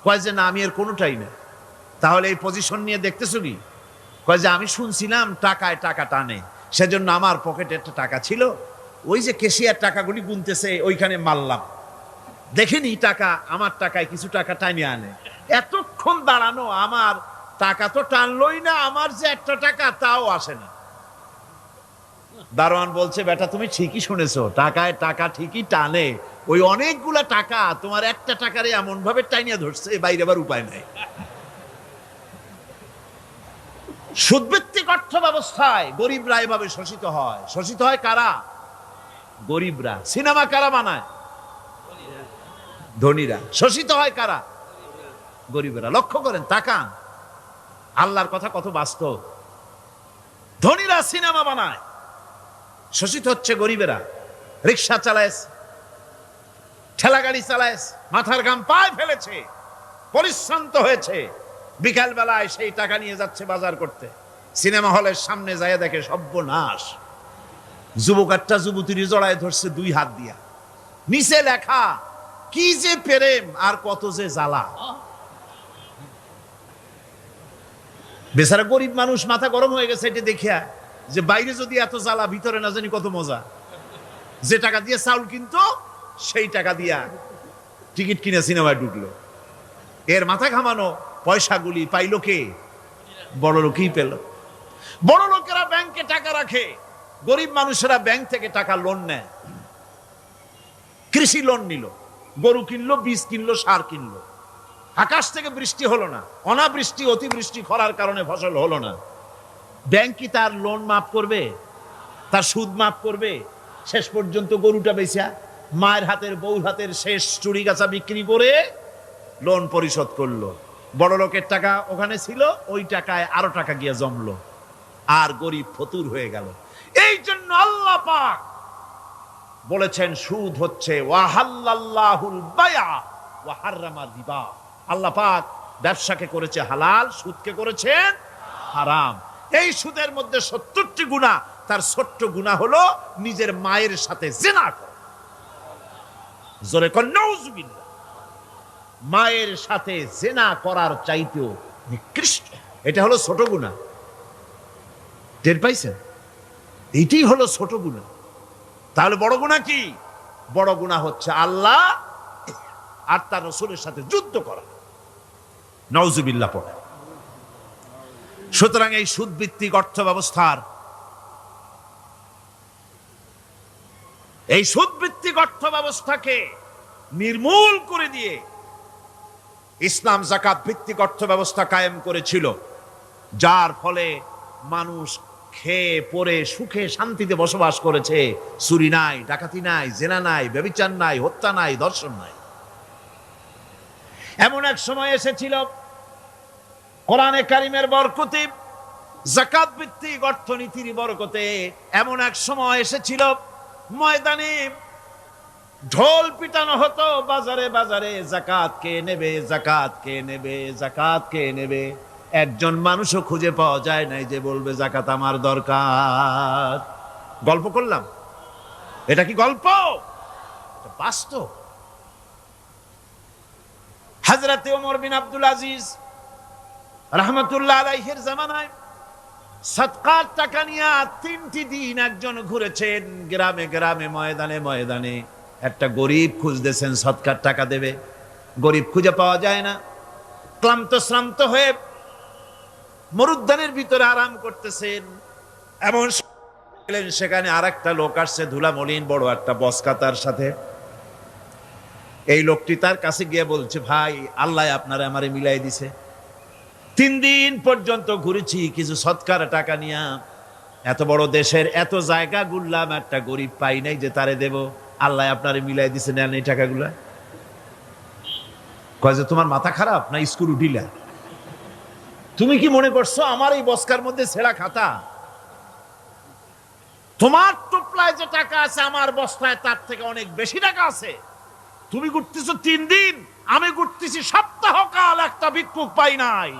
কয় যে না, আমি এর কোনোটাই না। তাহলে এই পজিশন নিয়ে দেখতেছো কি? কয় যে আমি শুনছিলাম টাকায় টাকা টানে, সেজন্য আমার পকেটে একটা টাকা ছিল, ওই যে কেশিয়ার টাকাগুলি গুনতেছে ওইখানে মারলাম, দেখিনি টাকা, আমার টাকায় কিছু টাকা টাইনে আনে। এতক্ষণ দাঁড়ানো, আমার টাকা তো টানলই না, আমার যে একটা টাকা তাও আসে না। দারোয়ান বলছে, বেটা তুমি ঠিকই শুনেছো, টাকায় টাকা ঠিকই টানে, ওই অনেকগুলা টাকা তোমার একটা টাকারে এমন ভাবে টাইনিয়া ধরছে, বাইরে আবার উপায় নাই। সুদভিত্তিক অর্থ ব্যবস্থায় গরিবরা এভাবে শোষিত হয়। শোষিত হয় কারা? গরিবরা। সিনেমা কারা বানায়? ধনীরা। শোষিত হয় কারা? গরিবরা। লক্ষ্য করেন, তাকান, আল্লাহর কথা কত বাস্তব। ধনীরা সিনেমা বানায়, শোষিত হচ্ছে গরিবেরা। রিক্সা চালায়, ঠেলা গাড়ি চালায়, মাথার ঘাম পায়ে ফেলেছে, পরিশ্রান্ত হয়েছে, বিকাল বেলায় সেই টাকা নিয়ে যাচ্ছে বাজার করতে। সিনেমা হলের সামনে যায় দেখে সর্বনাশ, যুবক একটা যুবতীর জড়ায় ধরছে 2 হাত দিয়া, নিচে লেখা কি যে প্রেম আর কত যে জ্বালা। বেচারা গরিব মানুষ মাথা গরম হয়ে গেছে এটা দেখিয়া, যে বাইরে যদি এত জ্বালা, ভিতরে না জানি কত মজা। যে টাকা দিয়ে চাউল কিনতো, সেই টাকা দিয়া টিকিট কিনে সিনেমায় ঢুকলো। এর মাথা ঘামানো পয়সাগুলি পাইল কে? বড় লোকই পেল। বড় লোকেরা ব্যাংকে টাকা রাখে, গরিব মানুষেরা ব্যাংক থেকে টাকা লোন নেয়। কৃষি লোন নিল, গরু কিনলো, বীজ কিনলো, সার কিনলো। আকাশ থেকে বৃষ্টি হলো না, অনাবৃষ্টি, অতিবৃষ্টি, খরার কারণে ফসল হলো না। ব্যাংক কি তার লোন মাফ করবে? তার সুদ মাফ করবে? শেষ পর্যন্ত গরুটা বেচা, মায়ের হাতের, বউর হাতের শেষ চুরি গাছা বিক্রি করে লোন পরিশোধ করলো। বড় লোকের টাকা ওখানে ছিল, ওই টাকায় আরো টাকা গিয়ে জমলো, আর গরিব ফতুর হয়ে গেল। এই জন্য আল্লাহ পাক বলেছেন, সুদ হচ্ছে ওয়াহাল্লাল্লাহুল বায়া ওয়া হাররামা রিবা। আল্লাহ পাক ব্যবসাকে করেছে হালাল, সুদকে করেছেন হারাম। এই সুদের মধ্যে 70টি গুনাহ, তার ছোট্ট গুনাহ হলো নিজের মায়ের সাথে জিনা করা। জোরে কোন নাউজুবিল্লাহ। মায়ের সাথে জিনা করার চাইতেও নিকৃষ্ট, এটা হলো ছোট গুনাহ। টের পাইছেন? এইটাই হলো ছোট গুনাহ। তাহলে বড় গুনাহ কি? বড় গুনাহ হচ্ছে আল্লাহ আর তার রাসূলের সাথে যুদ্ধ করা। নাউজুবিল্লাহ পড়ে। সুতরাং এই সুদভিত্তিক অর্থ ব্যবস্থার এই সুদভিত্তিক অর্থ ব্যবস্থাকে নির্মূল করে দিয়ে ইসলাম যাকাত ভিত্তিক অর্থ ব্যবস্থা কায়েম করেছিল, যার ফলে মানুষ খেয়ে পরে সুখে শান্তিতে বসবাস করেছে। চুরি নাই, ডাকাতি নাই, জেনা নাই, ব্যভিচার নাই, হত্যা নাই, ধর্ষণ নাই। এমন এক সময় এসেছিল কোরআনে কারিমের বরকতে, যাকাত ভিত্তিক অর্থনীতির বরকতে, এমন এক সময় এসেছিল ময়দানে ঢোল পিটানো হতো বাজারে বাজারে, যাকাত কে নেবে, যাকাত কে নেবে, যাকাত কে নেবে। একজন মানুষও খুঁজে পাওয়া যায় নাই যে বলবে যাকাত আমার দরকার। গল্প করলাম? এটা কি গল্প? এটা বাস্তব। হযরতে ওমর বিন আব্দুল আজিজ রাহমাতুল্লাহ আলাইহির জামানায় সদকার টাকা নিয়ে 3টি দিন একজন ঘুরেছেন গ্রামে গ্রামে, ময়দানে ময়দানে। একটা গরিব খুঁজতেছেন সদকার টাকা দেবে, গরিব খুঁজে পাওয়া যায় না। ক্লান্ত শ্রান্ত হয়ে মরুদ্যানের ভিতরে আরাম করতেছেন, এমন সেখানে আর একটা লোক আসছে, ধুলা মলিন বড় একটা বস্কা তার সাথে। এই লোকটি তার কাছে গিয়ে বলছে, ভাই আল্লাহ আপনারে আমারে মিলাই দিছে, 3 দিন পর্যন্ত ঘুরেছি কিছু সদকার টাকা নিয়া, এত বড় দেশের এত জায়গা ঘুরলাম, একটা গরিব পাই নাই যে তারে দেব, আল্লাহ আপনারে মিলাই দিছে, নেন এই টাকাগুলা। কয় যে তোমার মাথা খারাপ না স্কুল উঠিলা? তুমি কি মনে করছো আমার এই বস্কার মধ্যে ছেঁড়া খাতা? তোমার টোপলায় যে টাকা আছে আমার বস্তায় তার থেকে অনেক বেশি টাকা আছে। তুমি ঘুরতেছো 3 দিন, আমি ঘুরতেছি সপ্তাহকাল, একটা ভিক্ষুক পাই নাই।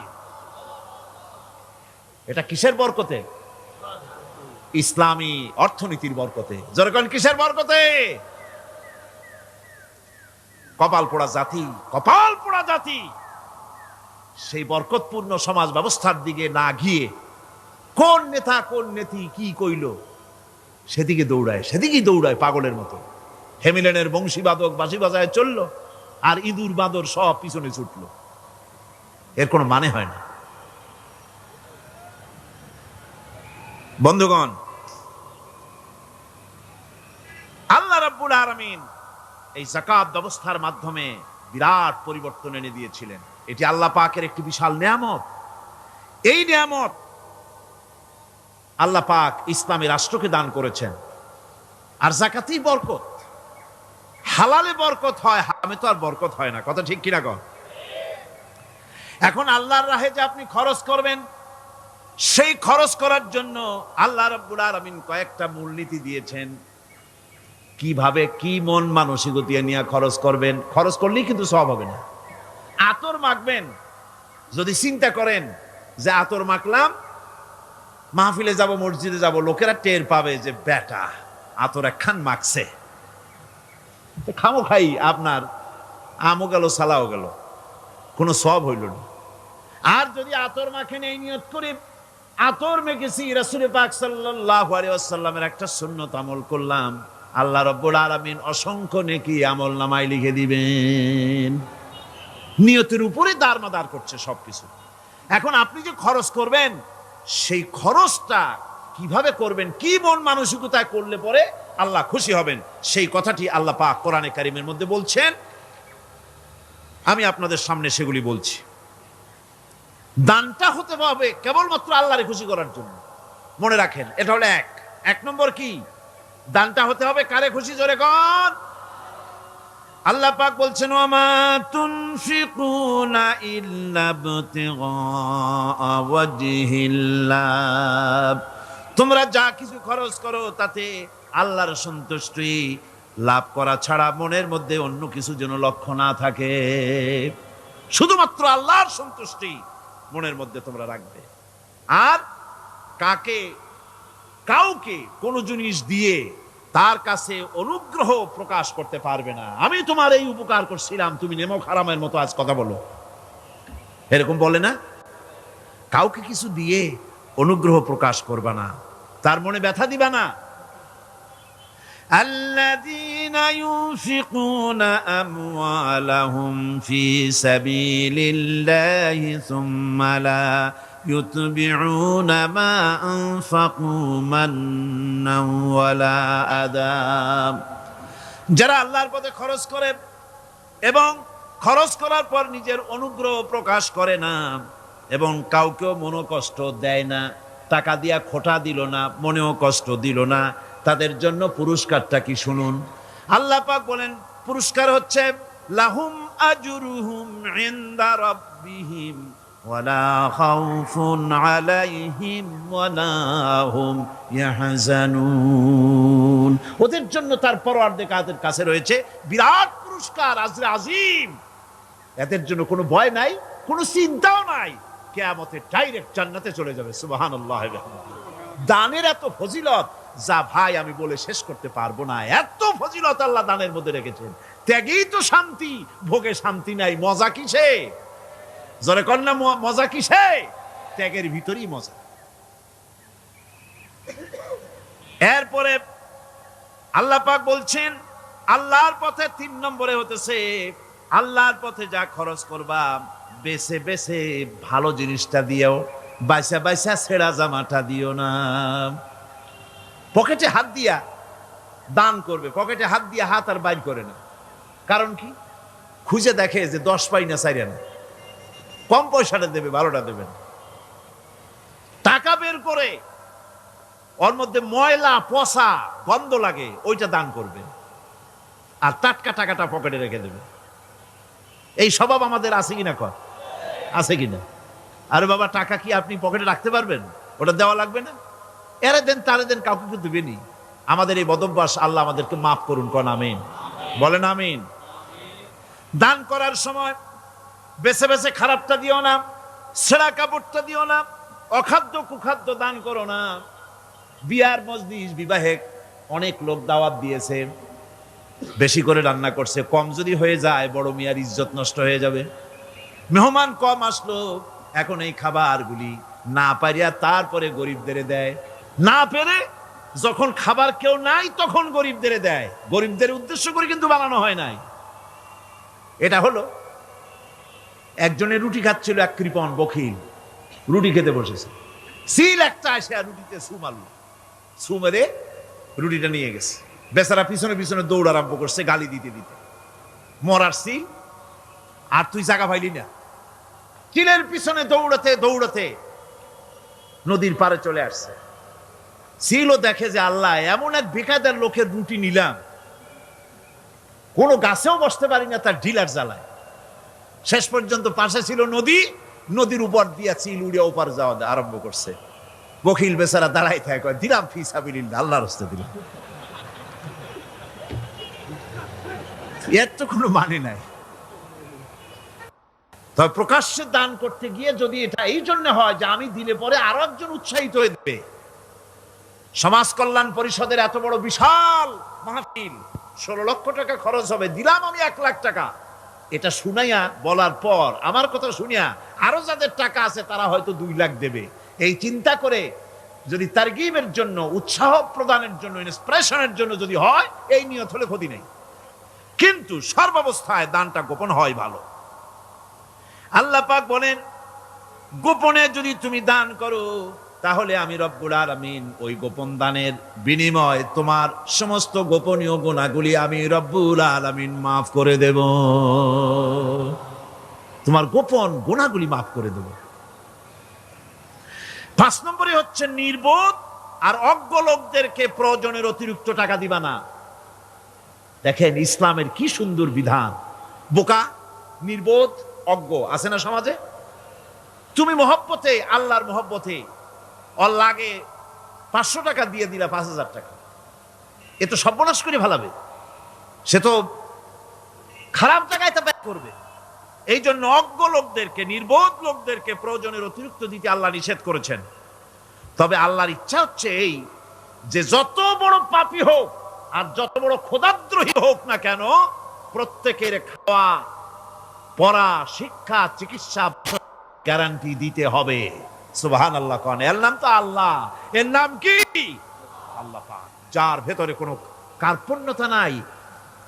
এটা কিসের বরকতে? ইসলামী অর্থনীতির বরকতে। যখন কিসের বরকতে? কপাল পোড়া জাতি, কপাল পোড়া জাতি। সেই বরকতপূর্ণ সমাজ ব্যবস্থার দিকে না গিয়ে কোন নেতা কোন নেত্রী কি কইল সেদিকে দৌড়ায়, সেদিকেই দৌড়ায় পাগলের মতো। হেমিলেনের বংশীবাদক বাঁশি বাজায় চললো, আর ইঁদুর বাঁদর সব পিছনে ছুটলো। এর কোনো মানে হয় না। বন্ধুগণ, আল্লাহ রাব্বুল আলামিন এই যাকাত ব্যবস্থার মাধ্যমে বিরাট পরিবর্তন এনে দিয়েছিলেন। এটি আল্লাহ পাকের একটি বিশাল নিয়ামত। এই নিয়ামত আল্লাহ পাক ইসলামী রাষ্ট্রকে দান করেছেন। আর যাকাতই বরকত। হালালে বরকত হয়, হারামে তো আর বরকত হয় না। কথা ঠিক কিনা কন? এখন আল্লাহর রাহে যে আপনি খরচ করবেন, সেই খরচ করার জন্য আল্লাহ রাব্বুল আলামিন কয়েকটা মূলনীতি দিয়েছেন। কিভাবে কি মন মানসিকতা নিয়ে খরচ করবেন। খরচ করলেই কিন্তু সওয়াব হবে না। আতর মাখবেন, যদি চিন্তা করেন যে আতর মাখলাম, মাহফিলে যাব, মসজিদে যাব, লোকেরা টের পাবে যে বেটা আতর একখান মাখছে, খামো খাই আপনার আমও গেল সালাও গেল, কোনো সওয়াব হইল না। আর যদি আতর মাখেন এই নিয়ত করে আতর মেখেছি, রাসূল পাক সাল্লাল্লাহু আলাইহি ওয়াসাল্লামের একটা সুন্নাত আমল করলাম, আল্লাহ রাব্বুল আলামিন অসংখ্য নেকি আমল নামায় লিখে দিবেন। নিয়তের উপরে দারমাদার করছে সবকিছু। এখন আপনি যে খরচ করবেন, সেই খরচটা কিভাবে করবেন, কি মন মানসিকতায় করলে পরে আল্লাহ খুশি হবেন, সেই কথাটি আল্লাহ পাক কোরআনে কারিমের মধ্যে বলছেন। আমি আপনাদের সামনে সেগুলি বলছি। দানটা হতে হবে কেবলমাত্র আল্লাহরে খুশি করার জন্য। মনে রাখেন, এটা হলো এক নম্বর। কি দানটা হতে হবে কারে খুশি? জোরে কর। আল্লাহ পাক বলছেন, ওয়ামা তুনফিকুনা ইল্লা ইবতিগা ওয়াজহিল্লাহ, তোমরা যা কিছু খরচ করো তাতে আল্লাহর সন্তুষ্টি লাভ করা ছাড়া মনের মধ্যে অন্য কিছু যেন লক্ষ্য না থাকে। শুধুমাত্র আল্লাহর সন্তুষ্টি মনের মধ্যে তোমরা রাখবে। আর কাউকে কোনো জিনিস দিয়ে তার কাছে অনুগ্রহ প্রকাশ করতে পারবে না। আমি তোমার এই উপকার করছিলাম, তুমি নেমক হারামের মতো আজ কথা বলো, এরকম বলে না। কাউকে কিছু দিয়ে অনুগ্রহ প্রকাশ করবা না, তার মনে ব্যথা দিবা না। الذين ينفقون أموالهم في سبيل الله ثم لا يتبعون ما أنفقوا منا ولا أذى যারা আল্লাহর পথে খরচ করে এবং খরচ করার পর নিজের অনুগ্রহ প্রকাশ করে না এবং কাউকেও মনোকষ্ট দেয় না, টাকা দিয়া খোটা দিল না, মনেও কষ্ট দিল না, তাদের জন্য পুরস্কারটা কি শুনুন। আল্লাহ পাক বলেন পুরস্কার হচ্ছে লাহুম আজরুহুম ইনদা রাব্বিহিম ওয়ালা খাউফুন আলাইহিম ওয়ালা হুম ইয়াহজানুন। ওদের জন্য তার পরওয়ারদিগারের কাছে রয়েছে বিরাট পুরস্কার, আজরে আজিম। এদের জন্য কোনো ভয় নাই, কোনো চিন্তাও নাই, কিয়ামতে ডাইরেক্ট জান্নাতে চলে যাবে। সুবহানাল্লাহ। দানের এত ফজিলত যা ভাই আমি বলে শেষ করতে পারবো না, এত ফজিলত আল্লাহ দানের মধ্যে রেখেছেন। ত্যাগেই তো শান্তি, ভোগে শান্তি নাই, মজা কিসে? জোরে কন্যা মজা কিসে? ত্যাগের ভিতরেই মজা। এরপরে আল্লাহ পাক বলছেন আল্লাহর পথে 3 নম্বরে হতেছে আল্লাহর পথে যা খরচ করবা বেছে বেছে ভালো জিনিসটা দিও, বাইসা বাইসা ছেঁড়া জামাটা দিও না। পকেটে হাত দিয়া দান করবে, পকেটে হাত দিয়া হাত আর বাইর করে না। কারণ কি? খুঁজে দেখে যে 10 পাই না 4 আনা, কম পয়সাটা দেবে, ভালোটা দেবে না। টাকা বের করে ওর মধ্যে ময়লা পচা গন্ধ লাগে, ওইটা দান করবে, আর টাটকা টাকাটা পকেটে রেখে দেবে। এই স্বভাব আমাদের আছে কিনা? আছে কিনা? আরে বাবা, টাকা কি আপনি পকেটে রাখতে পারবেন? ওটা দেওয়া লাগবে না, এরে দেন তারে দেন, কাউকে কিন্তু দেবেনি। আমাদের এই বদভ্যাস আল্লাহ আমাদেরকে মাফ করুন, কোন আমিন বলেন। আমিন। দান করার সময় বেছে বেছে খারাপটা দিও না, ছেঁড়া কাপড়টা দিও না, অখাদ্য কুখাদ্য দান করো না। বিয়ার মজলিস, বিবাহে অনেক লোক দাওয়াত দিয়েছে, বেশি করে রান্না করছে, কম যদি হয়ে যায় বড় মিয়ার ইজ্জত নষ্ট হয়ে যাবে। মেহমান কম আসলো, এখন এই খাবারগুলি না পারিয়া তারপরে গরিবদের দেয়, না পেরে যখন খাবার কেউ নাই তখন গরিবদের দেয়। গরিবদের উদ্দেশ্য করে কিন্তু বানানো হয় নাই। এটা হলো একজনের রুটি খাচ্ছিল, এক কৃপণ বখিল রুটি খেতে বসেছে, সিল একটা আসে আর রুটিতে সুমারল, সুমেরে রুটিটা নিয়ে গেছে। বেচারা পিছনে পিছনে দৌড় আরম্ভ করছে, গালি দিতে দিতে। মরার সিল, আর তুই জায়গা পাইলি না। চিলের পিছনে দৌড়াতে দৌড়াতে নদীর পারে চলে আসছে। সিলও দেখে যে আল্লাহ, এমন এক বেকায়দার লোকের রুটি নিলাম, কোনো গাছেও বসতে পারি না তার ঢিলার জ্বালায়। শেষ পর্যন্ত পাশে ছিল নদী, নদীর উপর দিয়া চিল উড়িয়া ওপার যাওয়া আরম্ভ করছে। বখিল বেচারা দাঁড়াই থাকে, দিলাম ফি সাবিলিল্লাহ, আল্লাহর রাস্তায় দিলাম। এর তো কোনো মানে নাই। তবে প্রকাশ্যে দান করতে গিয়ে যদি এটা এই জন্য হয় যে আমি দিলে পরে আরো একজন উৎসাহিত হয়ে দেবে। সমাজ কল্যাণ পরিষদের এত বড় বিশাল মাহফিল, 16 লক্ষ টাকা খরচ হবে, দিলাম আমি 1 লাখ টাকা, এটা শুনাইয়া বলার পর আমার কথা শুনিয়া আরো যাদের টাকা আছে তারা হয়তো 2 লাখ দেবে, এই চিন্তা করে যদি তারগিবের জন্য, উৎসাহ প্রদানের জন্য, ইন্সপিরেশনের জন্য যদি হয়, এই নিয়ত হলে ক্ষতি নেই। কিন্তু সর্বাবস্থায় দানটা গোপন হয় ভালো। আল্লাহ পাক বলেন গোপনে যদি তুমি দান করো তাহলে আমি রব্বুল আলামিন ওই গোপন দানের বিনিময় তোমার সমস্ত গোপনীয় গুনাহগুলি আমি রব্বুল আলামিন মাফ করে দেব। তোমার গোপন গুনাহগুলি মাফ করে দেব। 5 নম্বরে হচ্ছে নির্বোধ আর অজ্ঞ লোকদেরকে প্রয়োজনের অতিরিক্ত টাকা দিবা না। দেখেন ইসলামের কি সুন্দর বিধান। বোকা, নির্বোধ, অজ্ঞ আছে না সমাজে? তুমি মহব্বতে, আল্লাহর মহব্বতে ওর লাগে 500 টাকা দিয়ে দিলা 5000 টাকা, এ তো সর্বনাশ করে ফেলাবে, সে তো খারাপ জায়গায় তা ব্যয় করবে। এই জন্য অজ্ঞ লোকদেরকে, নির্বোধ লোকদেরকে প্রয়োজনের অতিরিক্ত দিতে আল্লাহ নিষেধ করেছেন। তবে আল্লাহর ইচ্ছা হচ্ছে এই যে যত বড় পাপী হোক আর যত বড় খোদাদ্রোহী হোক না কেন, প্রত্যেকের খাওয়া, পড়া, শিক্ষা, চিকিৎসা গ্যারান্টি দিতে হবে। সুবহানাল্লাহ। কোন এর নাম তো আল্লাহ, এর নাম কি? আল্লাহ পাক, যার ভেতরে কোনো কার্পণ্যতা নাই।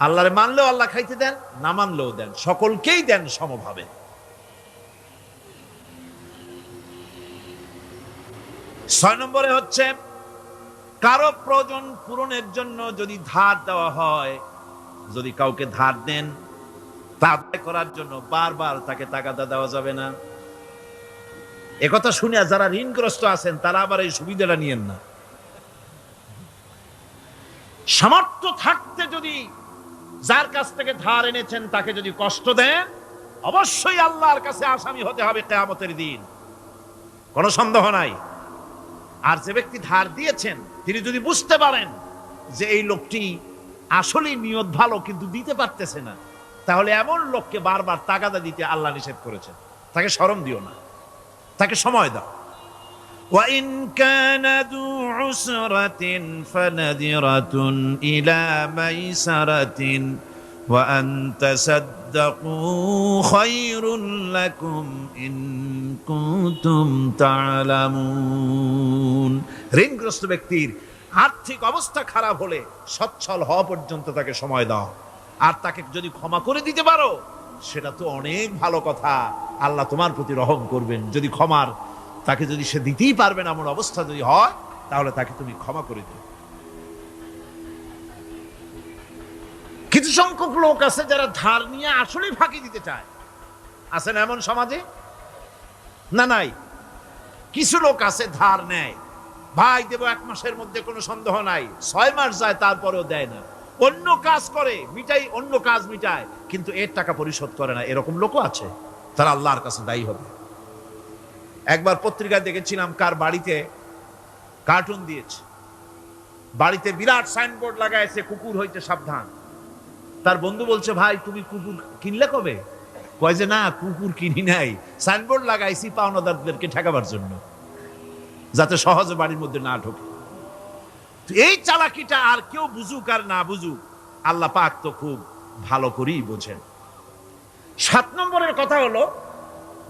আল্লাহরে মানলেও আল্লাহ খাইতে দেন, না মানলেও দেন, সকলকেই দেন সমভাবে। 6 নম্বরে হচ্ছে কারো প্রয়োজন পূরণের জন্য যদি ধার দেওয়া হয়, যদি কাউকে ধার দেন তা আদায় করার জন্য বারবার তাকে তাগাদা দেওয়া যাবে না। একথা শুনে যারা ঋণগ্রস্ত আছেন তারা আবার এই সুবিধাটা নিয়েন না। সামর্থ্য থাকতে যদি যার কাছ থেকে ধার এনেছেন তাকে যদি কষ্ট দেন, অবশ্যই আল্লাহর কাছে আসামি হতে হবে কিয়ামতের দিন, কোনো সন্দেহ নাই। আর যে ব্যক্তি ধার দিয়েছেন তিনি যদি বুঝতে পারেন যে এই লোকটি আসলেই নিয়ত ভালো কিন্তু দিতে পারতেছে না, তাহলে এমন লোককে বারবার তাগাদা দিতে আল্লাহ নিষেধ করেছেন। তাকে শরম দিও না, তাকে সময় দাও। وَإِنْ كَانَ ذُو عُسْرَةٍ فَنَذِرَةٌ إِلَى مَيْسَرَةٍ وَأَنْ تَصَدَّقُوا خَيْرٌ لَكُمْ إِنْ كُنْتُمْ تَعْلَمُونَ। ঋণগ্রস্ত ব্যক্তির আর্থিক অবস্থা খারাপ হলে সচ্ছল হওয়া পর্যন্ত তাকে সময় দাও। আর তাকে যদি ক্ষমা করে দিতে পারো সেটা তো অনেক ভালো কথা, আল্লাহ তোমার প্রতি রহম করবেন। যদি ক্ষমার তাকে যদি সে দিতেই পারবে না এমন অবস্থা যদি হয়, তাহলে তাকে তুমি ক্ষমা করে দিও। কিছু সংখ্যক লোক আছে যারা ধার নিয়ে আসলেই ফাঁকি দিতে চায়, আছে না এমন সমাজে? না নাই? কিছু লোক আছে ধার নেয়, ভাই দেব 1 মাসের মধ্যে, কোনো সন্দেহ নাই। 6 মাস যায় তারপরেও দেয় না, অন্য কাজ করে মিটাই, অন্য কাজ মিটায়, কিন্তু এর টাকা পরিশোধ করে না। এরকম লোকও আছে, তারা আল্লাহর কাছে দায়ী হবে। একবার পত্রিকায় দেখেছিলাম কার বাড়িতে কার্টুন দিয়েছে, বাড়িতে বিরাট সাইনবোর্ড লাগাইছে কুকুর হইতে সাবধান। তার বন্ধু বলছে, ভাই তুমি কুকুর কিনলে কবে? কয় যে না, কুকুর কিনি নাই, সাইনবোর্ড লাগাইছি পাওনাদারদেরকে ঠেকাবার জন্য, যাতে সহজে বাড়ির মধ্যে না ঢোকে। এই চালাকিটা আর কেউ বুঝুক আর না বুঝুক, আল্লাহ পাক তো খুব ভালো করেই বোঝেন। 7 নম্বরের কথা হলো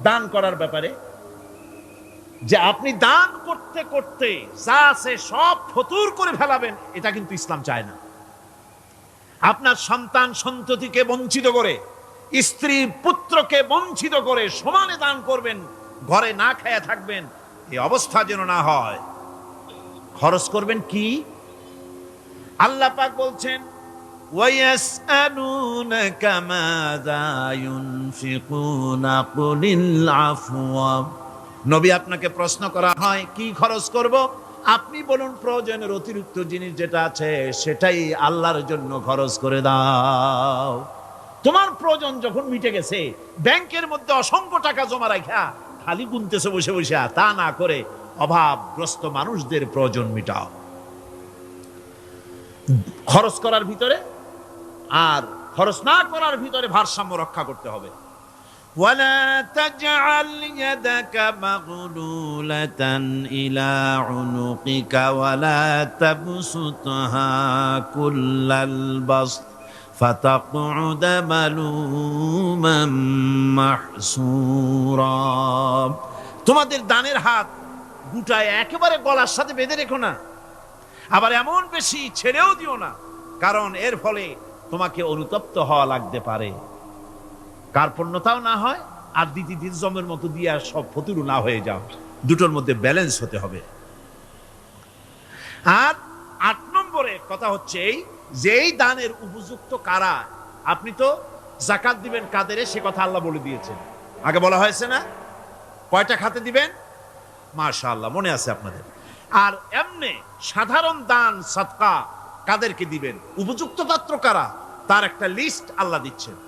দান করার ব্যাপারে, যে আপনি দান করতে করতে যা আছে সব ফতুর করে ফেলাবেন, এটা কিন্তু ইসলাম চায় না। আপনার সন্তান সন্ততিকে বঞ্চিত করে, স্ত্রী পুত্রকে বঞ্চিত করে সমানে দান করবেন, ঘরে না খেয়ে থাকবেন, এই অবস্থা যেন না হয়। খরচ করবেন কি? আল্লাহ পাক বলছেন, ওয়ায়াসআলুনাকা মাযা ইউনফিকুনা কুলিল আফওয়া। নবী আপনাকে প্রশ্ন করা হয় কি খরচ করব, আপনি বলুন প্রয়োজনের অতিরিক্ত জিনিস যেটা আছে সেটাই আল্লাহর জন্য খরচ করে দাও। তোমার প্রয়োজন যখন মিটে গেছে, ব্যাংকের মধ্যে অসংখ্য টাকা জমা রাখা খালি গুনতেছে বসে বসে, তা না করে অভাবগ্রস্ত মানুষদের প্রয়োজন মিটাও। খরচ করার ভিতরে আর খরচ না করার ভিতরে ভারসাম্য রক্ষা করতে হবে। ولا تجعل يدك مغلولة إلى عنقك ولا تبسطها كل البسط فتقعد ملوما محسورا। তোমাদের দানের হাত গুটায় একেবারে গলার সাথে বেঁধে রেখো না, আবার এমন বেশি ছেড়েও দিও না, কারণ এর ফলে তোমাকে অনুতপ্ত হওয়া লাগতে পারে। কার্পণ্যতাও না হয়, আর দ্বিতীয় জমের মতো দিয়ে সব ফতুরু না হয়ে যাও। দুটোর মধ্যে ব্যালেন্স হতে হবে। আর 8 নম্বরে কথা হচ্ছে এই যে এই দানের উপযুক্ত কারা। আপনি তো যাকাত দিবেন কাদের, সে কথা আল্লাহ বলে দিয়েছেন, আগে বলা হয়েছে না? কয়টা খাতে দিবেন? মাশাআল্লাহ, মনে আছে আপনাদের। আর এমনি সাধারণ দান সাদকা কাদেরকে দিবেন, উপযুক্ত পাত্র কারা, তার একটা লিস্ট আল্লাহ দিচ্ছেন।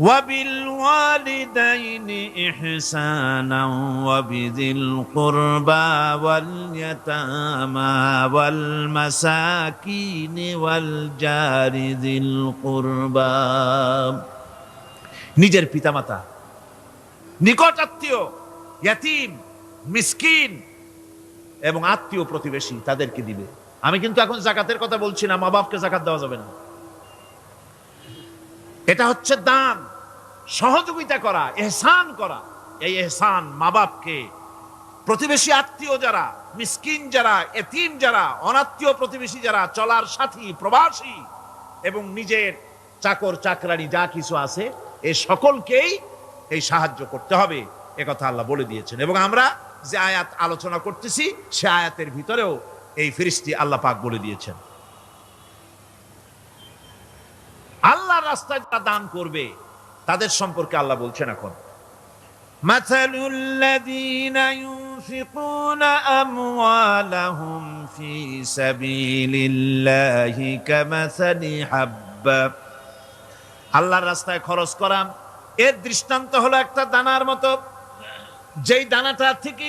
وَبِالْوَالِدَيْنِ إِحْسَانًا وَبِذِي الْقُرْبَى وَالْيَتَامَى وَالْمَسَاكِينِ وَالْجَارِ ذِي الْقُرْبَى। নিজের পিতামাতা, নিকট আত্মীয়, ইয়াতীম, মিসকিন এবং আত্মীয় প্রতিবেশী, তাদেরকে দিবে। আমি কিন্তু এখন যাকাতের কথা বলছি না, মা বাপকে যাকাত দেওয়া যাবে না। এটা হচ্ছে দান, সহযোগিতা করা, ইহসান করা। এই ইহসান মা বাপকে প্রতিবেশী আত্মীয় যারা, মিসকিন যারা, এতিম যারা, অনাত্মীয় প্রতিবেশী যারা, চলার সাথী, প্রবাসী এবং নিজের চাকর চাকরানি যা কিছু আছে, এই সকলকেই এই সাহায্য করতে হবে, একথা আল্লাহ বলে দিয়েছেন। এবং আমরা যে আয়াত আলোচনা করতেছি সে আয়াতের ভিতরেও এই ফেরেশতা আল্লাহ পাক বলে দিয়েছেন। আল্লাহর রাস্তায় যারা দান করবে তাদের সম্পর্কে আল্লাহ বলছেন এখন, মাসালুল লাযীনা ইউনফিকুনা আমওয়ালাহুম ফি সাবিলিল্লাহি কামাসালি হাব্বা। আল্লাহর রাস্তায় খরচ করা এর দৃষ্টান্ত হলো একটা দানার মতো, যেই দানাটা থেকে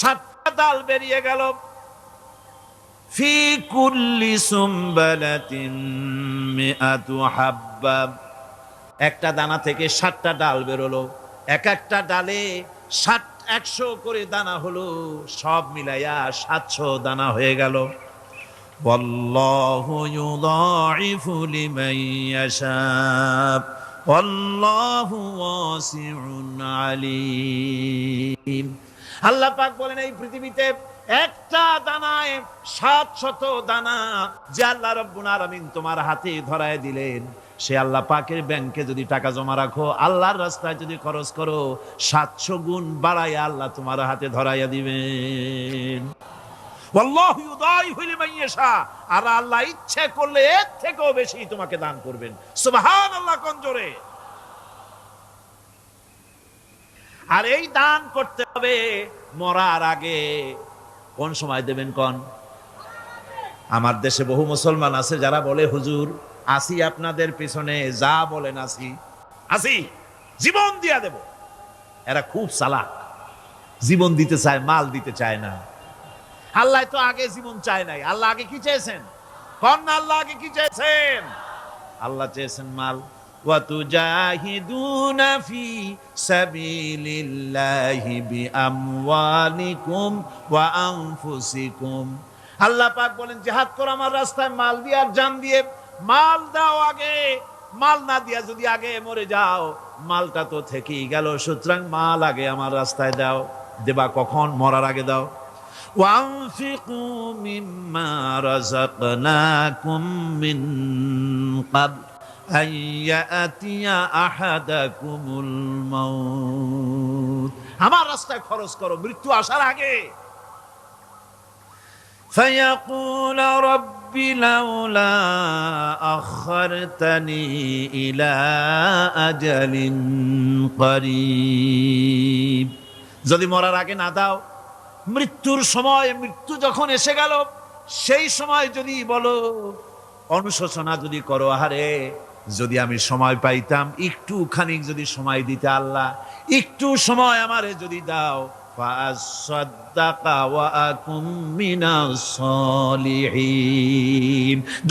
7টা ডাল বেরিয়ে গেল। ফি কুল্লি সুমবালাতিন মিআতু হাব্বা, একটা দানা থেকে 7টা ডাল বেরোলো, এক একটা ডালে 100 করে দানা হলো, সব মিলাইয়া 700 দানা হয়ে গেল। ওয়াল্লাহু ইউদাইফু লিমান ইয়াশা ওয়াল্লাহু ওয়াসিউন আলিম। আল্লাহ পাক বলেন এই পৃথিবীতে একটা দানায় 700 দানা যে আল্লাহ রাব্বুল আলামিন তোমার হাতে ধরায় দিলেন, সে আল্লাহ পাকের ব্যাংকে যদি টাকা জমা রাখো, আল্লাহর রাস্তায় যদি খরচ করো, 700 গুণ বাড়াইয়া আল্লাহ তোমার হাতে ধরাইয়া দিবেন। ওয়াল্লাহু ইউদাইফু লিমান ইয়াশা, আর আল্লাহ ইচ্ছে করলে এর থেকেও বেশি তোমাকে দান করবেন। সুবহানাল্লাহ কোন জোরে। আর এই দান করতে হবে মরার আগে। কোন সময় দেবেন কোন? আমার দেশে বহু মুসলমান আছে যারা বলে, হুজুর আসি আপনাদের পিছনে, যা বলেন আসি, জীবন দিয়া দেব। এরা খুব চালাক, জীবন দিতে চায়, মাল দিতে চায় না। আল্লাহ তো আগে জীবন চায় নাই, আল্লাহ আগে কি চেয়েছেন? কোন না আল্লাহ আগে কি চেয়েছেন? আল্লাহ চেয়েছেন মাল। ওয়াতুজাহিদুনা ফি সাবিলিল্লাহি বিআমওয়ালিকুম ওয়া আনফুসিকুম। আল্লাহ পাক বলেন জিহাদ করো আমার রাস্তায় মাল দিয়ে আর জান দিয়ে। মাল দাও আগে, মাল না দিয়া যদি আগে মরে যাও, মালটা তো থেকেই গেল। সুতরাং মাল আগে আমার রাস্তায় দাও। দেবা কখন? মরার আগে দাও। ওয়ানফিকু মিম্মা রাযাকনাকুম মিন ক্বাবল আন ইয়াতিয়া আহাদাকুমুল মাউত। আমার রাস্তায় খরচ করো মৃত্যু আসার আগে। فيقول رب لولا أخرتني إلى أجل قريب। যদি মরার আগে না দাও, মৃত্যুর সময়, মৃত্যু যখন এসে গেল সেই সময় যদি বলো, অনুশোচনা যদি করো, আহারে যদি আমি সময় পাইতাম, একটু খানিক যদি সময় দিতে আল্লাহ, একটু সময় আমারে যদি দাও,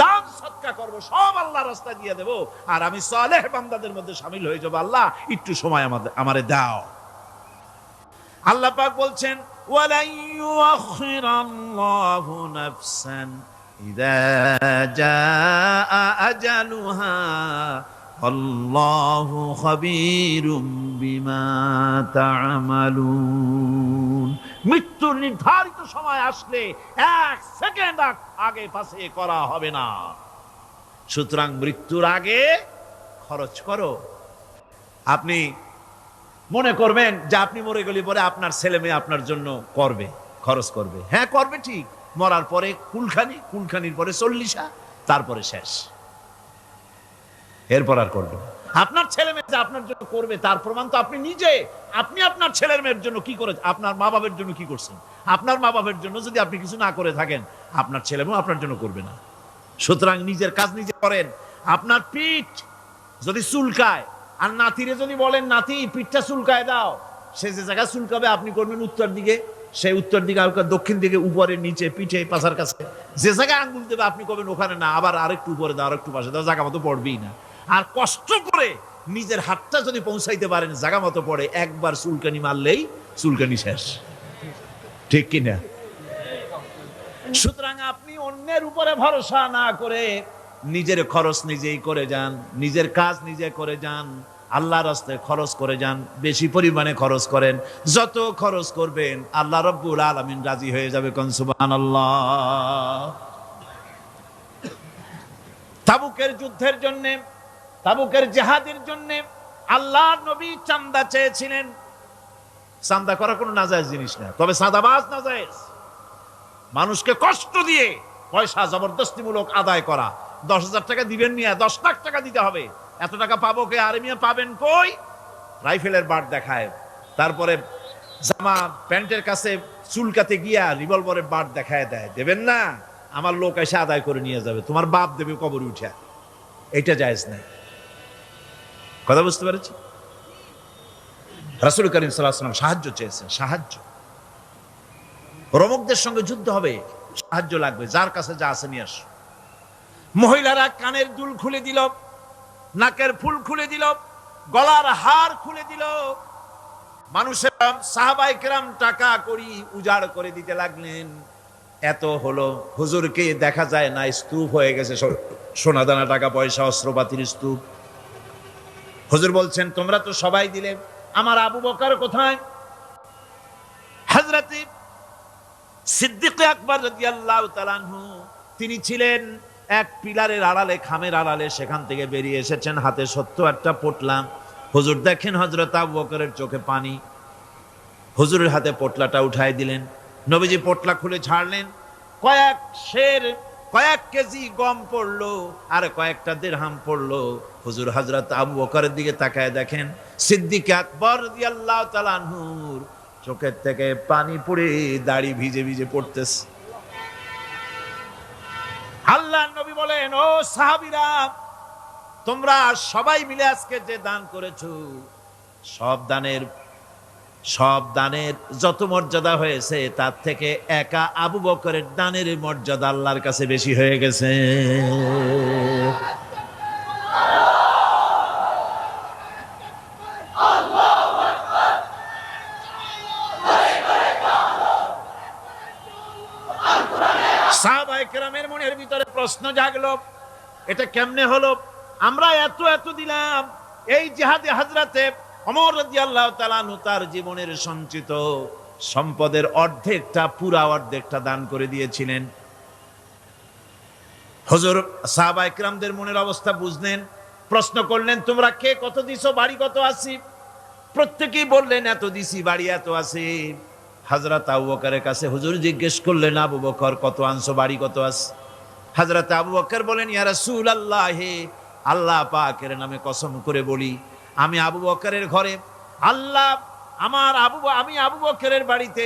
দান সদকা করবো, সব আল্লাহর রাস্তায় দিয়ে দেবো, আর আমি সালেহ বান্দাদের মধ্যে শামিল হয়ে যাবো। আল্লাহ একটু সময় আমারে দাও। আল্লাহ পাক বলছেন, ওয়ালাই ইউআখিরাল্লাহু নাফসান ইযা জাআ আজালুহা আল্লাহু খাবীরুম বিমা তা'মালুন। মৃত্যুর নির্ধারিত সময় আসলে 1 সেকেন্ড আগে পাশে করা হবে না। সুতরাং মৃত্যুর আগে খরচ করো। আপনি মনে করবেন যে আপনি মরে গেলে পরে আপনার ছেলে মেয়ে আপনার জন্য করবে, খরচ করবে। হ্যাঁ করবে ঠিক, মরার পরে কুলখানির পরে 40, তারপরে শেষ, এরপর আর করবে। আপনার ছেলে মেয়ে যে আপনার জন্য করবে তার প্রমাণ তো আপনি নিজে। আপনি আপনার ছেলের মেয়ের জন্য কি করে, আপনার মা বাবার জন্য কি করছেন? আপনার মা বাবার জন্য যদি আপনি কিছু না করে থাকেন, আপনার ছেলে মেয়ে আপনার জন্য করবে না। সুতরাং নিজের কাজ নিজে করেন। আপনার পিঠ যদি চুলকায় আর নাতিরে যদি বলেন, নাতি পিঠটা চুলকায় দাও, সে যে জায়গায় চুলকাবে আপনি করবেন উত্তর দিকে, সেই উত্তর দিকে, দক্ষিণ দিকে, উপরে, নিচে, পিঠে, পাছার কাছে, যে জায়গায় আঙ্গুল দেবে আপনি করবেন ওখানে না, আবার আরেকটু উপরে দাও, আরেকটু পাশে দাও, জায়গা মতো পড়বেই না। আর কষ্ট করে নিজের হাতটা যদি পৌঁছাইতে পারেন জায়গা মতো পড়ে, একবার চুলকানি মারলেই চুলকানি শেষ, ঠিক কিনা? সুতরাং আপনি অন্যের উপরে ভরসা না করে নিজের খরচ নিজেই করে যান, নিজের কাজ নিজে করে যান। আল্লাহর রাস্তায় খরচ করে যান, বেশি পরিমাণে খরচ করেন। যত খরচ করবেন আল্লাহ রাব্বুল আলামিন রাজি হয়ে যাবে। কোন সুবহানাল্লাহ। তাবুকের যুদ্ধের জন্য, তাবুকের জিহাদের জন্য আল্লাহর নবী চাঁদা চেয়েছিলেন। চাঁদা করা কোনো নাজায়েজ জিনিস না, তবে চাঁদাবাজ নাজায়েজ। মানুষকে কষ্ট দিয়ে পয়সা জবরদস্তিমূলক আদায় করা। 10,000 টাকা দিবেন মিয়া, 10 লাখ টাকা দিতে হবে, এত টাকা পাবো কে? আরে মিয়া পাবেন কই? রাইফেলের বাট দেখায়, তারপরে জামা প্যান্টের কাছে চুলকাতে গিয়া রিভলভারের বাট দেখায় দেয়। দেবেন না, আমার লোক এসে আদায় করে নিয়ে যাবে, তোমার বাপ দেবে কবরে উঠা। এটা জায়েজ নাই। কথা বুঝতে পেরেছি? রাসূল করিম সাল্লাল্লাহু আলাইহি ওয়াসাল্লাম সাহায্য চেয়েছেন, সাহায্য। রোমকদের সঙ্গে যুদ্ধ হবে, সাহায্য লাগবে, যার কাছে যা আছে নিয়ে আস। মহিলারা কানের দুল খুলে দিল, নাকের ফুল খুলে দিল, গলার হার খুলে দিল। মানুষের সাহাবায়ে কেরাম টাকা করি উজাড় করে দিতে লাগলেন। এত হলো, হুজুরকে দেখা যায় না, স্তূপ হয়ে গেছে, সোনাদানা টাকা পয়সা অস্ত্রপাতির স্তূপ। হুজুর বলছেন তোমরা তো সবাই দিলে, আমার আবু বকর কোথায়? হযরত সিদ্দিক আকবর রাদিয়াল্লাহু তাআলা আনহু তিনি ছিলেন এক পিলারের আড়ালে, খামের আড়ালে, সেখান থেকে বেরিয়ে এসেছেন, হাতে 70টা পোটলা। হুজুর দেখেন হযরত আবু বকরের চোখে পানি। হুজুরের হাতে পোটলাটা উঠাই দিলেন। নবীজি পোটলা খুলে ছাড়লেন, কয়েক কেজি গম পড়লো আর কয়েকটা দিরহাম পড়লো। হুজুর হযরত আবু বকরের দিকে তাকায় দেখেন সিদ্দিক আকবর রাদিয়াল্লাহু তাআলা আনহুর চোখের থেকে পানি পড়ে দাড়ি ভিজে ভিজে পড়তেছে। আল্লাহর নবী বলেন, ও সাহাবীরা, তোমরা সবাই মিলে আজকে যে দান করেছো, সব দানের যত মর্যাদা হয়েছে তার থেকে একা আবু বকরের দানের মর্যাদা আল্লাহর কাছে বেশি হয়ে গেছে। সাহাবায়ে কেরামের মনের ভিতরে প্রশ্ন জাগলো, এটা কেমনে হলো? আমরা এত দিলাম। এই জিহাদে হযরতে ওমর রাদিয়াল্লাহু তাআলা আনহু তার জীবনের সঞ্চিত সম্পদের পুরা অর্ধেকটা দান করে দিয়েছিলেন। হুজুর সাহাবায়ে কেরামদের মনের অবস্থা বুঝলেন, প্রশ্ন করলেন, তোমরা কে কত দিছো, বাড়ি কত আছে? প্রত্যেকেই বললেন এত দিছি, বাড়ি এত আছে। হযরত আবু বকরের কাছে হুজুর জিজ্ঞেস করলেন, আবু বকর কত আনছো, বাড়ি কত আছে? হযরত আবু বকর বলেন, ইয়া রাসূলুল্লাহ, আল্লাহ পাকের নামে কসম করে বলি, আমি আবু বকরের ঘরে আমি আবু বকরের বাড়িতে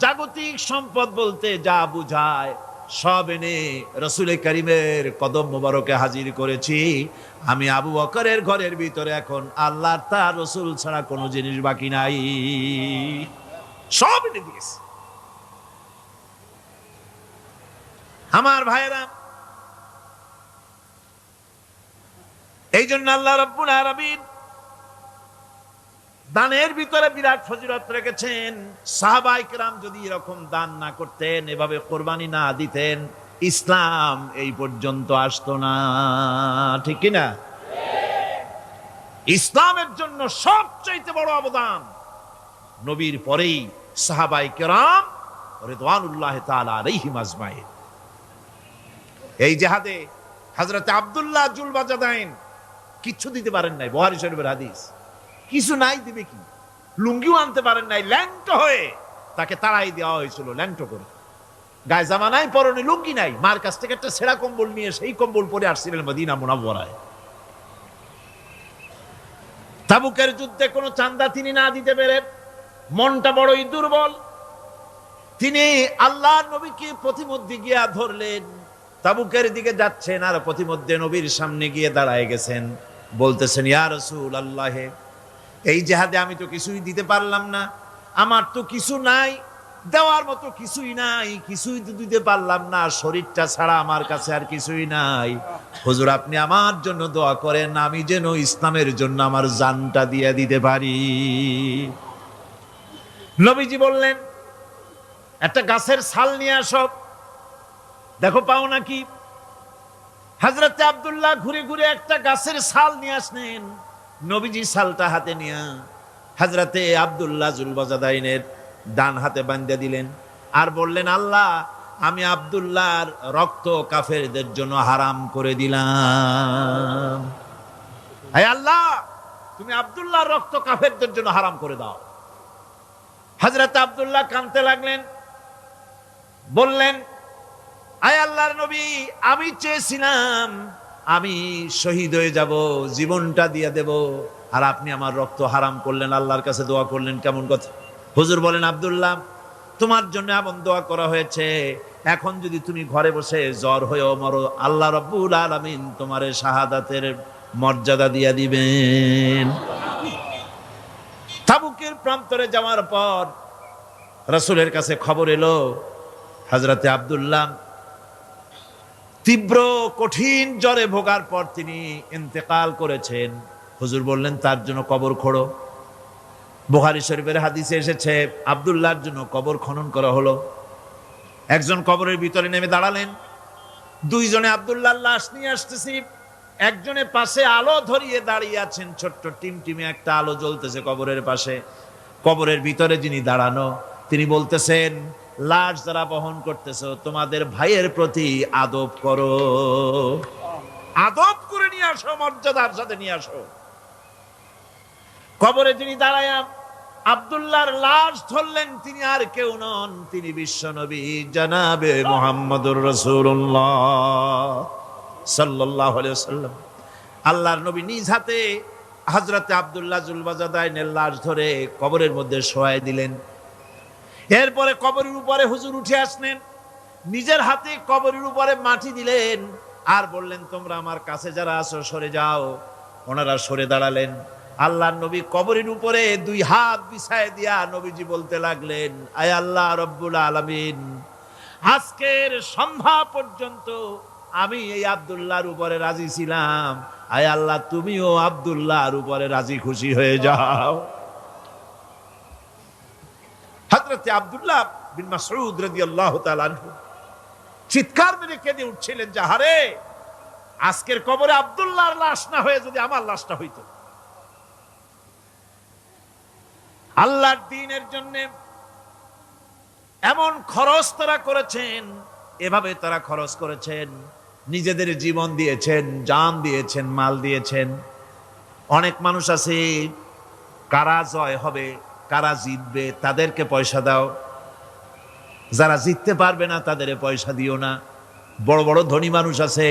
জাগতিক সম্পদ বলতে যা বুঝায় সব এনে রাসূল কারীমের কদম মোবারকে হাজির করেছি। আমি আবু বকরের ঘরের ভিতরে এখন আল্লাহর তার রাসূল ছাড়া কোনো জিনিস বাকি নাই, সব এনে দিয়েছি। আমার ভাইয়েরা, এই জন্য আল্লাহ রাব্বুল আলামিন দানের ভিতরে বিরাট ফজিলত রেখেছেন। সাহাবায়ে কেরাম যদি এরকম দান না করতেন, এভাবে কোরবানি না দিতেন, ইসলাম এই পর্যন্ত আসতো না। ঠিক কি না? ইসলামের জন্য সবচেয়ে বড় অবদান নবীর পরেই সাহাবায়ে কেরাম রিদওয়ানুল্লাহি তাআলা আলাইহিম আজমাইন। এই জিহাদে হযরত আব্দুল্লাহ জুলবাজাদাইন কিছু দিতে পারেন নাই, বুখারী শরীফের হাদিস। কিছু নাই, দিবে কি? লুঙ্গিও আনতে পারেন নাই, ল্যাংটো হয়ে তাকে তাড়াই দেওয়া হয়েছিল, ল্যাংটো করে। গায়ে জামা নাই, পরনে লুঙ্গি নাই, মার কাছ থেকে একটা ছেঁড়া কম্বল নিয়ে সেই কম্বল পরে আসছিলেন মদিনা মুনাওয়ারায়। তাবুকের যুদ্ধে কোনো চাঁদা তিনি না দিতে পেরে মনটা বড়ই দুর্বল। তিনি আল্লাহর নবীকে প্রতিমধ্যে গিয়া ধরলেন, তাবুকের দিকে যাচ্ছেন আর প্রতিমধ্যে নবীর সামনে গিয়ে দাঁড়ায় গেছেন, বলতেছেন, ইয়া রাসূলুল্লাহ, এই জিহাদে আমি তো কিছুই দিতে পারলাম না, আমার তো কিছু নাই, দেওয়ার মতো কিছুই নাই, কিছুই তো দিতে পারলাম না, শরীরটা ছাড়া আমার কাছে আর কিছুই নাই। হুজুর আপনি আমার জন্য দোয়া করেন, আমি যেন ইসলামের জন্য আমার জানটা দিয়ে দিতে পারি। নবীজি বললেন, একটা গাছের ছাল নিয়ে আসো, দেখো পাও নাকি। হযরত আব্দুল্লাহ ঘুরে ঘুরে একটা গাছের ছাল নিয়ে আসলেন। নবীজি সালটা হাতে নিয়ে হযরতে আব্দুল্লাহ জুলবাজাদাইনের ডান হাতে বাঁধিয়ে দিলেন আর বললেন, আল্লাহ, আমি আব্দুল্লাহর রক্ত কাফেরদের জন্য হারাম করে দিলাম। হে আল্লাহ, তুমি আব্দুল্লাহর রক্ত কাফেরদের জন্য হারাম করে দাও। হযরত আব্দুল্লাহ কাঁদতে লাগলেন, বললেন, আয় আল্লাহর নবী, আমি চেয়েছিলাম আমি শহীদ হয়ে যাব, জীবনটা দিয়ে দেব, আর আপনি আমার রক্ত হারাম করলেন, আল্লাহর কাছে দোয়া করলেন, কেমন কথা। হুজুর বলেন, আব্দুল্লাহ, তোমার জন্য এমন দোয়া করা হয়েছে, এখন যদি তুমি ঘরে বসে জ্বর হয়েও মরো, আল্লাহ রাব্বুল আলামিন তোমারে শাহাদাতের মর্যাদা দিয়ে দিবেন। তাবুকের প্রান্তরে যাওয়ার পর রাসূলের কাছে খবর এলো, হযরতে আব্দুল্লাহ তীব্র কঠিন জ্বরে ভোগার পর তিনি ইন্তেকাল করেছেন। হুজুর বললেন, তার জন্য কবর খোঁড়ো। বুখারী শরীফের হাদিসে এসেছে, আব্দুল্লাহর জন্য কবর খনন করা হলো। একজন কবরের ভিতরে নেমে দাঁড়ালেন, দুইজনে আব্দুল্লাহর লাশ নিয়ে আসতেছি, একজনের পাশে আলো ধরিয়ে দাঁড়িয়ে আছেন, ছোট্ট টিমটিমে একটা আলো জ্বলতেছে কবরের পাশে। কবরের ভিতরে যিনি দাঁড়ানো, তিনি বলতেছেন, লাশ যারা বহন করতেছো, তোমাদের ভাইয়ের প্রতি আদব করো, আদব করে নিয়ে আসো, মর্যাদার সাথে নিয়ে আসো। কবরে যিনি দাঁড়ায় আব্দুল্লাহর লাশ ধরলেন, তিনি আর কেউ নন, তিনি বিশ্বনবী জনাবে মুহাম্মদুর রাসূলুল্লাহ সাল্লাল্লাহু আলাইহি ওয়াসাল্লাম। আল্লাহর নবী নিজ হাতে হযরতে আব্দুল্লাহ জুলবাজাদাইনের লাশ ধরে কবরের মধ্যে শোয়াই দিলেন। এরপরে কবরের উপরে হুজুর উঠে আসলেন, নিজের হাতে কবরের উপরে মাটি দিলেন আর বললেন, তোমরা আমার কাছে যারা আছো সরে যাও। ওনারা সরে দাঁড়ালেন। আল্লাহর নবী কবরের উপরে দুই হাত বিছায় দিয়া নবীজি বলতে লাগলেন, আয় আল্লাহ রব্বুল আলামিন, আজকের সন্ধ্যা পর্যন্ত আমি এই আব্দুল্লাহর উপরে রাজি ছিলাম, আয় আল্লাহ তুমিও আব্দুল্লাহর উপরে রাজি খুশি হয়ে যাও। হযরতে আব্দুল্লাহ বিন মাসউদ রাদিয়াল্লাহু তাআলা আনহু চিৎকার মেরে কেঁদে উঠছিলেন, যে হারে, আজকের কবরে আব্দুল্লাহর লাশ না হয়ে যদি আমার লাশটা হইতো। আল্লাহর দ্বীনের জন্য এমন খরচ তারা করেছেন, এভাবে তারা খরচ করেছেন, নিজেদের জীবন দিয়েছেন, জান দিয়েছেন, মাল দিয়েছেন। অনেক মানুষ আছে, কারা জয় হবে, কারা জিতবে, তাদেরকে পয়সা দাও, যারা জিততে পারবে না তাদের পয়সা দিও না। বড় বড় ধনী মানুষ আছে,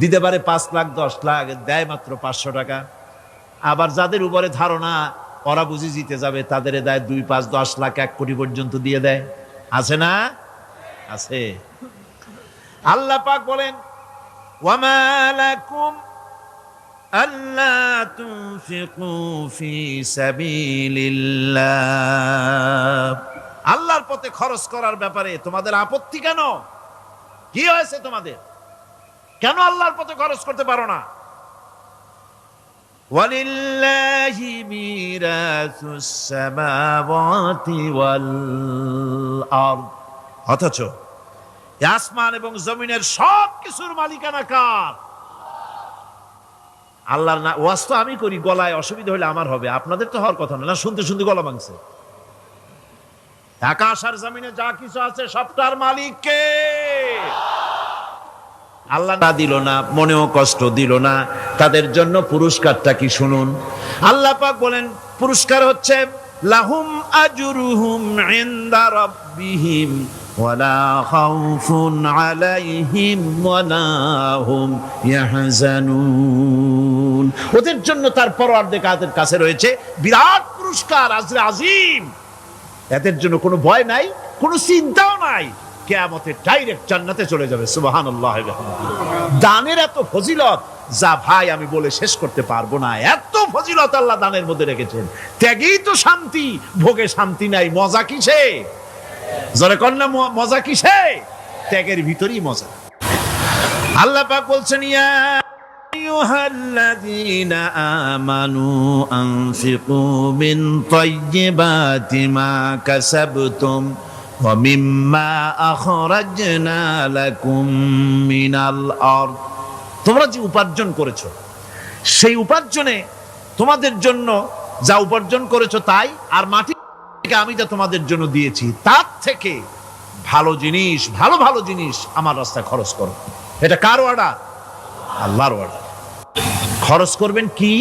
দিতে পারে 5 লাখ 10 লাখ, দেয় মাত্র 500 টাকা। আবার যাদের উপরে ধারণা ওরা বুঝি জিতে যাবে, তাদের দেয় 2, 5, 10 লাখ, 1 কোটি পর্যন্ত দিয়ে দেয়। আছে না? আছে। আল্লাহ পাক বলেন, ওয়ামা লাকুম আল্লা তুনফিকু ফি সাবিলিল্লাহ, আল্লাহর পথে খরচ করার ব্যাপারে তোমাদের আপত্তি কেন? কি হয়েছে তোমাদের? কেন আল্লাহর পথে খরচ করতে পারো না? ওয়ালিল্লাহি মিরাসুস সামাওয়াতি ওয়াল আরদ, অথচ আসমান এবং জমিনের সব কিছুর মালিকানা কার? আল্লাহর না। ওয়াজ তো আমি করি, গলায় অসুবিধা হলে আমার হবে, আপনাদের তো হওয়ার কথা না। শুনতে শুনতে গলা ভাঙছে। আকাশ আর জমিনে যা কিছু আছে সবটার মালিক কে? আল্লাহ না দিল না, মনেও কষ্ট দিল না, তাদের জন্য পুরস্কারটা কি শুনুন। আল্লাহ পাক বলেন, পুরস্কার হচ্ছে লাহুম আজরুহুম ইনদা রাব্বিহিম ওয়ালা খাউফুন আলাইহিম ওয়ালা হুম ইয়াহজানুন। ওদের জন্য তার পরওয়ারদিগারের কাছে রয়েছে বিরাট পুরস্কার, আজরে আজিম। এদের জন্য কোনো ভয় নাই, কোনো চিন্তাও নাই, কিয়ামতে ডাইরেক্ট জান্নাতে চলে যাবে। সুবহানাল্লাহ। দানের এত ফজিলত যা ভাই আমি বলে শেষ করতে পারবো না, এত ফজিলত আল্লাহ দানের মধ্যে রেখেছেন। ত্যাগেই তো শান্তি, ভোগে শান্তি নাই, মজা কিসে? জোরে কন্যা, মজা কিসে? ত্যাগের ভিতরেই মজা। আল্লাহ পাক বলছেন, ইয়া আইয়ুহাল্লাযীনা আমানু আনফিকু মিন তাইয়্যিবাতি মা কাসাবতুম ওয়া মিম্মা আখরাজনা লাকুম মিনাল আরদ। তোমরা যে উপার্জন করেছো, সেই উপার্জনে তোমাদের জন্য যা উপার্জন করেছো তাই, আর মাটি থেকে আমি যা তোমাদের জন্য দিয়েছি তার থেকে ভালো জিনিস, ভালো ভালো জিনিস আমার রাস্তায় খরচ করো। এটা কার অর্ডার? আল্লাহর অর্ডার। খরচ করবেন কি?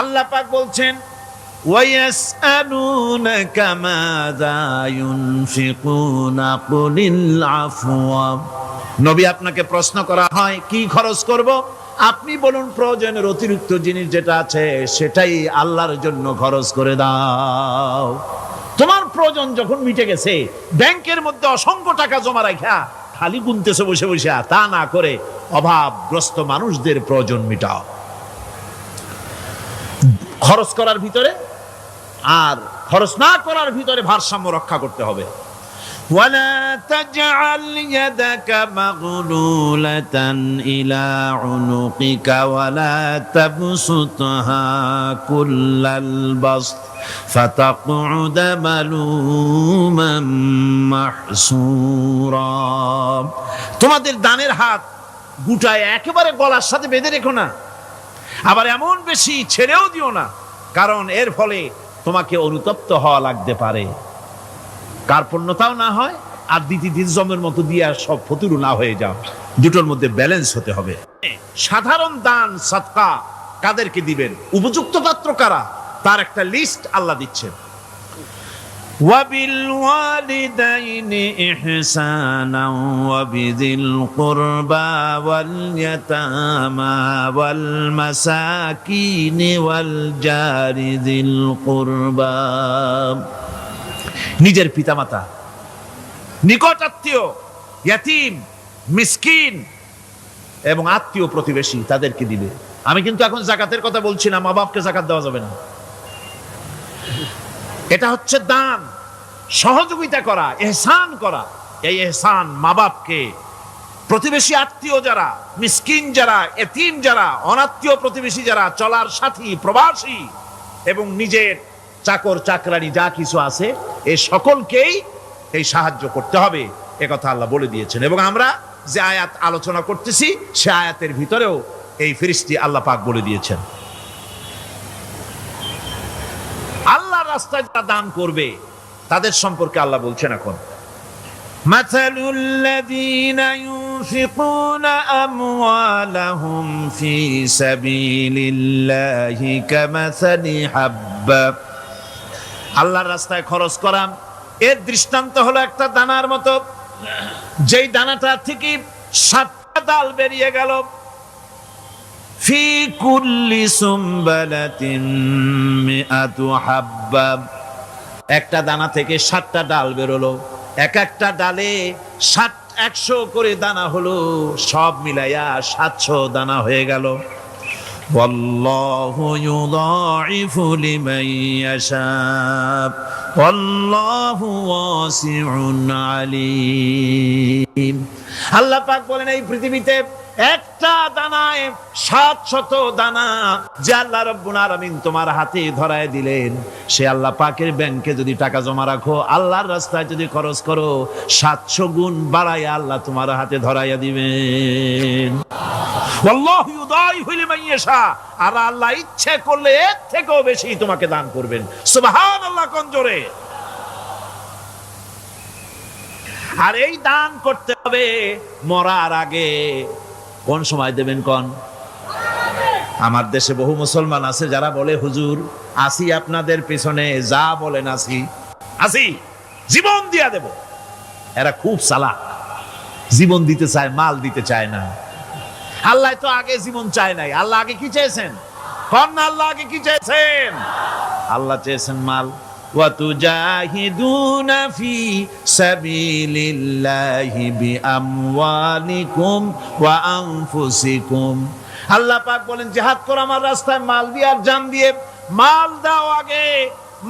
আল্লাহ পাক বলছেন ওয়ায়াসআলুনাকা মাযা ইউনফিকুনা কুলিল আফওয়া। নবী আপনাকে প্রশ্ন করা হয় কি খরচ করব? আপনি বলুন প্রয়োজনের অতিরিক্ত জিনিস যেটা আছে সেটাই আল্লাহর জন্য খরচ করে দাও। তোমার প্রয়োজন যখন মিটে গেছে, ব্যাংকের মধ্যে অসংখ্য টাকা জমা রাখা খালি গুনতেছে বসে বসে, তা না করে অভাবগ্রস্ত মানুষদের প্রয়োজন মিটাও। খরচ করার ভিতরে আর খরচ না করার ভিতরে ভারসাম্য রক্ষা করতে হবে। ولا تجعل يدك مغلولة إلى عنقك ولا تبسطها كل البسط فتقعد ملوما محسورا। তোমাদের দানের হাত গুটায় একেবারে গলার সাথে বেঁধে রেখো না, আবার এমন বেশি ছেড়েও দিও না, কারণ এর ফলে তোমাকে অনুতপ্ত হওয়া লাগতে পারে, কার্পণ্যতাও না হয় আর দ্বিতীয় জমের মতো দিয়ে সব ফতুরু না হয়ে যাও। দুটোর মধ্যে ব্যালেন্স হতে হবে। সাধারণ দান সাদকা কাদেরকে দিবেন, উপযুক্ত পাত্র কারা, তার একটা লিস্ট আল্লাহ দিচ্ছেন। وَبِالْوَالِدَيْنِ إِحْسَانًا وَبِذِي الْقُرْبَى وَالْيَتَامَى وَالْمَسَاكِينِ وَالْجَارِ ذِي الْقُرْبَى। নিজের পিতামাতা, নিকট আত্মীয়, ইয়াতীম, মিসকিন এবং আত্মীয় প্রতিবেশী তাদেরকে দিবে। আমি কিন্তু এখন যাকাতের কথা বলছি না, মা বাপকে যাকাত দেওয়া যাবে না। এটা হচ্ছে দান, সহযোগিতা করা, ইহসান করা। এই ইহসান মা বাপকে, প্রতিবেশী আত্মীয় যারা, মিসকিন যারা, এতিম যারা, অনাত্মীয় প্রতিবেশী যারা, চলার সাথী, প্রবাসী এবং নিজের চাকর চাকরানি যা কিছু আছে এই সকলকেই এই সাহায্য করতে হবে, একথা আল্লাহ বলে দিয়েছেন। এবং আমরা যে আয়াত আলোচনা করতেছি সে আয়াতের ভিতরেও এই ফিরিস্তি আল্লাহ পাক বলে দিয়েছেন। আল্লাহর রাস্তায় যারা দান করবে তাদের সম্পর্কে আল্লাহ বলছেন এখন, মাসালুল লাযীনা ইউনফিকুনা আমওয়ালাহুম ফি সাবিলিল্লাহি কামাসালি হাব্বা। আল্লাহর রাস্তায় খরচ করা এর দৃষ্টান্ত হলো একটা দানার মতো, যেই দানাটা থেকে 7টা ডাল বেরিয়ে গেল। ফি কুল্লি সুমবালাতিন মিআতু হাব্বা, একটা দানা থেকে 7টা ডাল বেরোলো, এক একটা ডালে 100 করে দানা হলো, সব মিলাইয়া 700 দানা হয়ে গেল। ওয়াল্লাহু ইউদাইফু লিমান ইয়াশা ওয়াল্লাহু ওয়াসিউন আলীম। আল্লাহ পাক বলেন এই পৃথিবীতে একটা দানায় 700 দানা যে আল্লাহ রাব্বুল আলামিন তোমার হাতে ধরায় দিলেন, সে আল্লাহ পাকের ব্যাংকে যদি টাকা জমা রাখো, আল্লাহর রাস্তায় যদি খরচ করো, 700 গুণ বাড়ায় আল্লাহ তোমার হাতে ধরাইয়া দিবেন। আল্লাহু ইউদাইফু লিমান ইয়াশা, আর আল্লাহ ইচ্ছে করলে এর থেকেও বেশি তোমাকে দান করবেন। সুবহানাল্লাহ কোন জোরে। আর এই দান করতে হবে মরার আগে। কোন সময় দেবেন কোন? আমার দেশে বহু মুসলমান আছে যারা বলে হুজুর আসি আপনাদের পিছনে, যা বলেন আসি আসি, জীবন দিয়া দেব। এরা খুব চালাক, জীবন দিতে চায়, মাল দিতে চায় না। আল্লাহ তো আগে জীবন চায় নাই, আল্লাহ আগে কি চেয়েছেন? কোন আল্লাহ আগে কি চেয়েছেন? আল্লাহ চেয়েছেন মাল। وَتُجَاهِدُونَ فِي سَبِيلِ اللَّهِ بِأَمْوَالِكُمْ وَأَنفُسِكُمْ। আল্লাহ পাক বলেন জিহাদ করো আমার রাস্তায় মাল দিয়ে আর জান দিয়ে। মাল দাও আগে,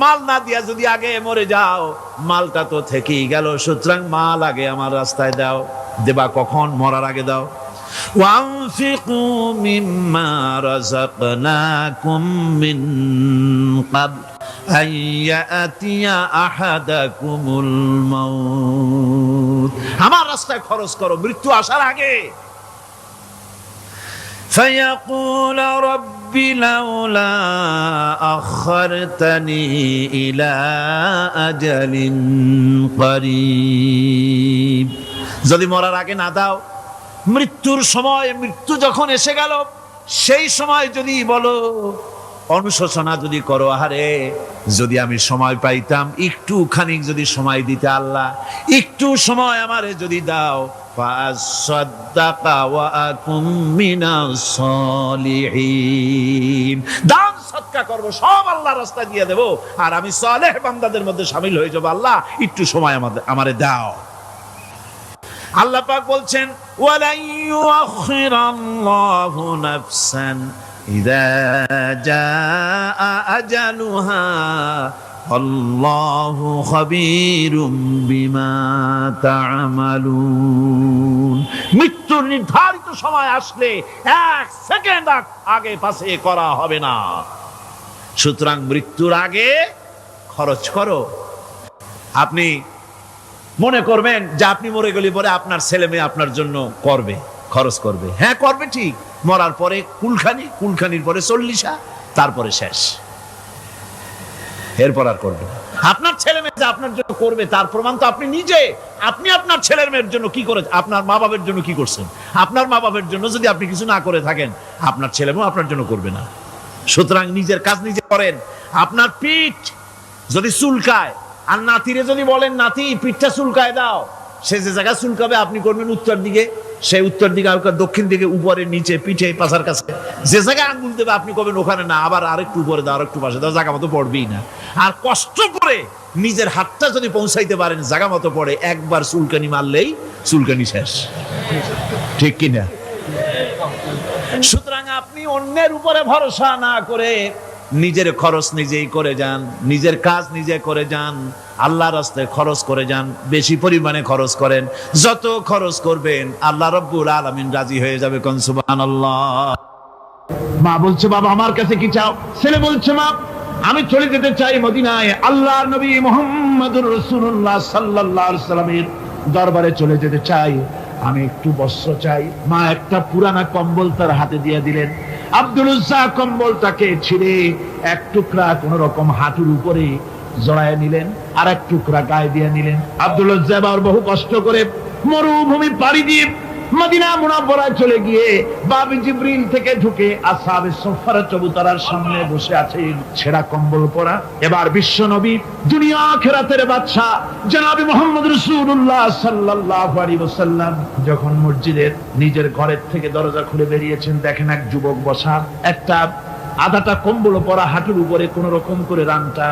মাল না দিয়া যদি আগে মরে যাও মালটা তো থেকেই গেল। সুতরাং মাল আগে আমার রাস্তায় দাও। দেবা কখন? মরার আগে দাও। وَأَنفِقُوا مِمَّا رَزَقْنَاكُمْ مِنْ قَبْلِ أَنْ يَأْتِيَ أَحَدَكُمُ الْمَوْتُ। আমার রাস্তায় খরচ করো মৃত্যু আসার আগে। فيقول رب لولا أخرتني إلى أجل قريب, যদি মরার আগে না দাও, মৃত্যুর সময়, মৃত্যু যখন এসে গেল সেই সময় যদি বলো, অনুশোচনা যদি করো, আহারে যদি আমি সময় পাইতাম, একটু খানিক যদি সময় দিতে আল্লাহ, একটু সময় আমারে যদি দাও, ফাসাদদাকা ওয়া আকুম মিনাস সালিহিন, দান সদকা করব, সব আল্লাহর রাস্তায় দিয়ে দেব, আর আমি সালেহ বান্দাদের মধ্যে শামিল হয়ে যাব। আল্লাহ একটু সময় আমারে দাও। আল্লাহ পাক বলছেন, ওয়ালা ইউআখিরাল্লাহু নাফসান ইযা জাআ আজালুহা আল্লাহু খাবীরুম বিমা তা'মালুন। মৃত্যুর নির্ধারিত সময় আসলে এক সেকেন্ড আগে পাশে করা হবে না। সুতরাং মৃত্যুর আগে খরচ করো। আপনি মনে করবেন যে আপনি মরে গেলে পরে আপনার ছেলে মেয়ে আপনার জন্য করবে, খরচ করবে। হ্যাঁ করবে, ঠিক। মরার পরে কুলখানির পরে 40, তারপরে শেষ, এরপর আর করবে না। আপনার ছেলে মেয়ে যে আপনার জন্য করবে তার প্রমাণ তো আপনি নিজে। আপনি আপনার ছেলের মেয়ের জন্য কি করে, আপনার মা বাবার জন্য কি করছেন? আপনার মা বাবার জন্য যদি আপনি কিছু না করে থাকেন, আপনার ছেলে মেয়ে আপনার জন্য করবে না। সুতরাং নিজের কাজ নিজে করেন। আপনার পিঠ যদি চুলকায়, আর নাতিরে যদি বলেন নাতি পিঠটা চুলকায় দাও, সে যে জায়গা চুলকাবে আপনি করবেন উত্তর দিকে, সেই উত্তর দিকে, দক্ষিণ দিকে, উপরে, নিচে, পিঠে, পাশার কাছে, যে জায়গায় আঙ্গুল দেবে আপনি করবেন ওখানে না, আবার আরেকটু উপরে দাও, আরেকটু পাশে দাও, জায়গা মতো পড়বেই না। আর কষ্ট করে নিজের হাতটা যদি পৌঁছাইতে পারেন জায়গা মতো পড়ে, একবার চুলকানি মারলেই চুলকানি শেষ, ঠিক কিনা? সুতরাং আপনি অন্যের উপরে ভরসা না করে নিজের খরচ নিজেই করে যান, নিজের কাজ নিজে করে যান, আল্লাহর রাস্তায় খরচ করে যান, বেশি পরিমাণে খরচ করেন। যত খরচ করবেন আল্লাহ রাব্বুল আলামিন রাজি হয়ে যাবে। কোন সুবহানাল্লাহ। মা বলছে, বাবা আমার কাছে কি চাও? ছেলে বলছে, মা আমি চলে যেতে চাই মদিনায়, আল্লাহর নবী মুহাম্মদুর রাসূলুল্লাহ সাল্লাল্লাহু আলাইহি ওয়াসাল্লামের দরবারে চলে যেতে চাই, আমি একটু বস্ত্র চাই। মা একটা পুরানা কম্বল তার হাতে দিয়ে দিলেন। আব্দুল উজ্জা কম্বলটাকে ছিঁড়ে এক টুকরা কোন রকম হাঁটুর উপরে জড়ায় নিলেন, আর এক টুকরা গায়ে দিয়ে নিলেন। আব্দুল উজ্জা আবার বহু কষ্ট করে মরুভূমি পাড়ি দিয়ে মদিনা মুনাওয়ারায় চলে গিয়ে বাবি জিবরিল থেকে ঢুকে আসহাবে সুফফার চবুতরার সামনে বসে আছেন, ছেঁড়া কম্বল পরা। এবার বিশ্ব নবী, দুনিয়া আখিরাতের বাদশা জনাবে মুহাম্মদ রাসূলুল্লাহ সাল্লাল্লাহু আলাইহি ওয়াসাল্লাম যখন মসজিদের নিজের ঘরের থেকে দরজা খুলে বেরিয়েছেন, দেখেন এক যুবক বসা, একটা আধাটা কম্বল পরা, হাঁটুর উপরে কোন রকম করে রানটা,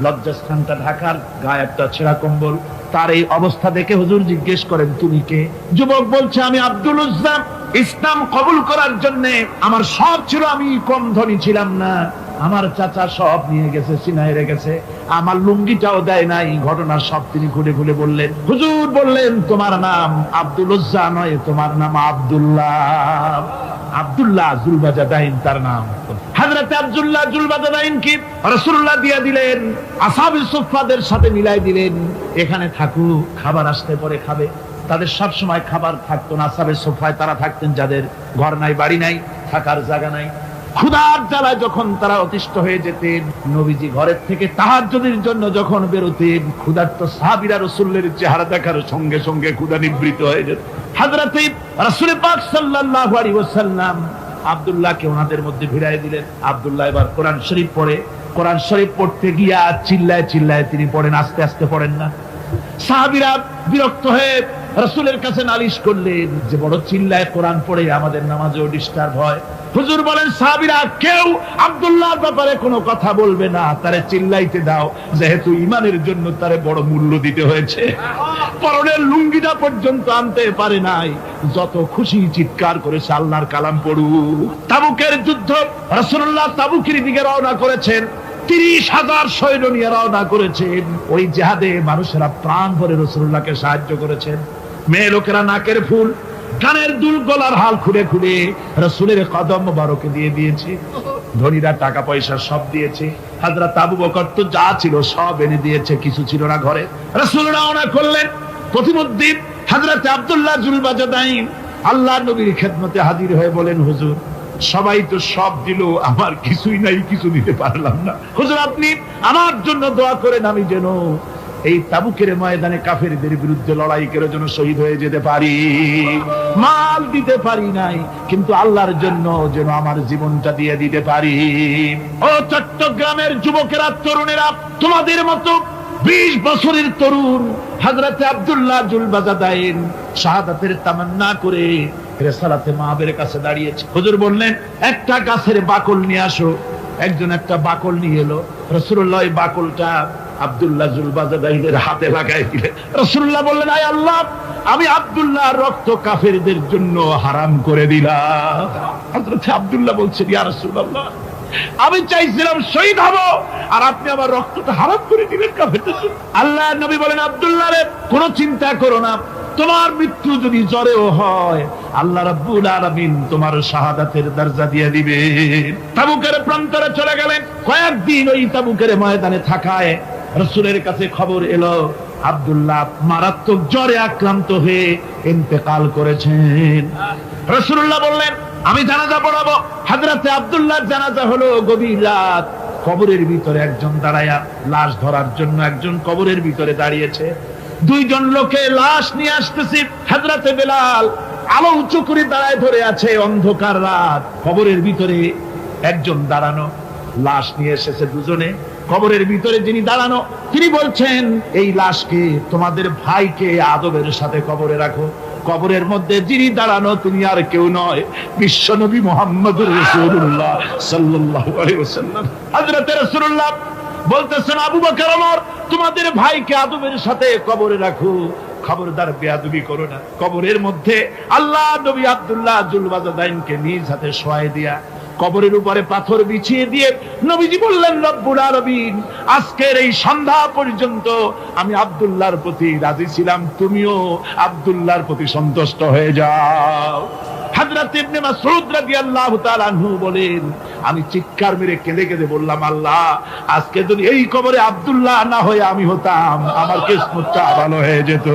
লজ্জাস্থানটা ঢাকার, গায়ে একটা ছেঁড়া কম্বল। তার এই অবস্থা দেখে হুজুর জিজ্ঞেস করেন, তুমি কে? যুবক বলছে, আমি আব্দুল উজ্জা। ইসলাম কবুল করার জন্য আমার সব ছিল, আমি কম ধনী ছিলাম না, আমার চাচা সব নিয়ে গেছে, সিনায় রেখেছে, আমার লুঙ্গিটাও দেয় নাই। ঘটনার সব তিনি খুলে খুলে বললেন। হুজুর বললেন, তোমার নাম আব্দুল উজ্জা নয়, তোমার নাম আব্দুল্লাহ। আব্দুল্লাহ জুলবাজাদাইন তার নাম। হযরত আব্দুল্লাহ জুলবাজাদাইন কি রাসূলুল্লাহ দিয়ে দিলেন, আসহাবে সুফফাদের সাথে মিলাই দিলেন, এখানে থাকু, খাবার আসতে পরে খাবে। তাদের সব সময় খাবার থাকতো না। আসহাবে সুফফায় তারা থাকতেন যাদের ঘর নাই, বাড়ি নাই, থাকার জায়গা নাই। ক্ষুধার জ্বালায় যখন তারা অতিষ্ঠ হয়ে যেতেন, নবীজি ঘরের থেকে তাহাজ্জুদের জন্য যখন বেরোতেন, ক্ষুধার্ত সাহাবীরা রাসূলের চেহারা দেখার সঙ্গে সঙ্গে ক্ষুধা নিবৃত হয়ে যেত। হযরত রাসূল পাক সাল্লাল্লাহু আলাইহি ওয়াসাল্লাম আব্দুল্লাহকে ওনাদের মধ্যে ভিড়াই দিলেন। আব্দুল্লাহ এবার কোরআন শরীফ পড়ে। কোরআন শরীফ পড়তে গিয়া চিল্লায় চিল্লায় তিনি পড়েন, আস্তে আস্তে পড়েন না। সাহাবীরা বিরক্ত হয়ে রাসূলের কাছে নালিশ করলেন যে বড় চিল্লায় কোরআন পড়ে, আমাদের নামাজেও ডিস্টার্ব হয়। হুজুর বলেন, সাহাবীরা কেউ আব্দুল্লাহর ব্যাপারে কোনো কথা বলবে না, তারে চিল্লাইতে দাও, যেহেতু ঈমানের জন্য তারে বড় মূল্য দিতে হয়েছে। পরনের লুঙ্গিটা পর্যন্ত আনতে পারে নাই, যত খুশি চিৎকার করেছে আল্লাহর কালাম পড়ু। তাবুকের যুদ্ধ, রাসূলুল্লাহ তাবুকের দিকে রওনা করেছেন, 30,000 সৈন্য নিয়ে রওনা করেছেন। ওই জিহাদে মানুষেরা প্রাণ ভরে রাসূলুল্লাহকে সাহায্য করেছেন। মেয়ে লোকেরা নাকের ফুল, কানের দুল, গলার হাল খুলে খুলে রাসূলের কদম মোবারকে দিয়ে দিয়েছে। ধনীরা টাকা পয়সা সব দিয়েছে। হযরত আবু বকর তো যা ছিল সব এনে দিয়েছে, কিছু ছিল না ঘরে। রাসূল রওনা করলেন। প্রতিমধ্যে হযরত আব্দুল্লাহ জুলবাজাদাইন আল্লাহর নবীর খেদমতে হাজির হয়ে বলেন, হুজুর সবাই তো সব দিল, আমার কিছুই নাই, কিছু দিতে পারলাম না। হুজুর আপনি আমার জন্য দোয়া করেন, আমি যেন এই তাবুকের ময়দানে কাফেরদের বিরুদ্ধে লড়াই করে যেন শহীদ হয়ে যেতে পারি। মাল দিতে পারি নাই, কিন্তু আল্লাহর জন্য যেন আমার জীবনটা দিয়ে দিতে পারি। ও চট্টগ্রামের যুবকেরা, তরুণেরা, তোমাদের মতো 20 বছরের তরুণ হযরতে আব্দুল্লাহ জুলবাজাদাইন শাহাদাতের তামান্না করে রিসালাতে মাহবের কাছে দাঁড়িয়েছে। হুজুর বললেন একটা গাছের বাকল নিয়ে আসো। একজন একটা বাকল নিয়ে এলো। রাসূলুল্লাহ এই বাকলটা আব্দুল্লাহ জুলবাজাদাইনের হাতে লাগাই দিলেন। রাসূলুল্লাহ বললেন, আয় আল্লাহ, আমি আব্দুল্লাহর রক্ত কাফেরদের জন্য হারাম করে দিলাম। হযরত আব্দুল্লাহ বলছেন, ইয়া রাসূলুল্লাহ, আমি চাইছিলাম শহীদ হব, আর আপনি আমার রক্তটা হারাম করে দিলেন কাফেরদের জন্য। আল্লাহর নবী বলেন, আব্দুল্লাহ রে, কোনো চিন্তা করো না, তোমার মৃত্যু যদি জ্বরেও হয়, আল্লাহ রাব্বুল আলামিন তোমার শাহাদাতের দরজা দিয়ে দিবেন। তাবুকের প্রান্তরে চলে গেলেন। কয়েকদিন ওই তাবুকের ময়দানে থাকায় রাসূলের কাছে খবর এলো আব্দুল্লাহ মারাত্মক জ্বরে আক্রান্ত হয়ে ইন্তেকাল করেছেন। রাসূলুল্লাহ বললেন, আমি জানাজা পড়াবো। হযরতে আব্দুল্লাহর জানাজা হলো গভীর রাত। কবরের ভিতরে একজন দাঁড়ায়া লাশ ধরার জন্য একজন কবরের ভিতরে দাঁড়িয়েছে। দুইজন লোকে লাশ নিয়ে আসতেছে। হযরতে বেলাল আলো উঁচু করে দাঁড়ায় ধরে আছে। অন্ধকার রাত, কবরের ভিতরে একজন দাঁড়ানো, লাশ নিয়ে এসেছে দুজনে। কবরের ভিতরে যিনি দাঁড়ানো, তিনি বলছেন, এই লাশকে তোমাদের ভাইকে আদবের সাথে কবরে রাখো। কবরের মধ্যে যিনি দাঁড়ানো তিনি আর কেউ নয়, বিশ্বনবী মুহাম্মদুর রাসূলুল্লাহ সাল্লাল্লাহু আলাইহি ওয়াসাল্লাম। হযরতে রাসূলুল্লাহ বলতেছেন, আবু বকর, ওমর, তোমাদের ভাইকে আদবের সাথে কবরে রাখো, খবরদার বেয়াদবি করো না। কবরের মধ্যে আল্লাহ নবী আব্দুল্লাহ জুলবাজাদাইনকে নিজ হাতে শোয়াই দিয়া কবরের উপরে পাথর বিছিয়ে দিয়ে নবীজি বললেন, রব্বুল আলামিন, আজকের এই সন্ধ্যা পর্যন্ত আমি আব্দুল্লাহর প্রতি রাজি ছিলাম, তুমিও আব্দুল্লাহর প্রতি সন্তুষ্ট হয়ে যাও। হযরত ইবনে মাসউদ রাদিয়াল্লাহু তাআলা আনহু বলেন, আমি চিৎকার মেরে কেঁদে কেঁদে বললাম, আল্লাহ, আজকে যদি এই কবরে আব্দুল্লাহ না হয়ে আমি হতাম, আমার কিসমতটা ভালো হয়ে যেত।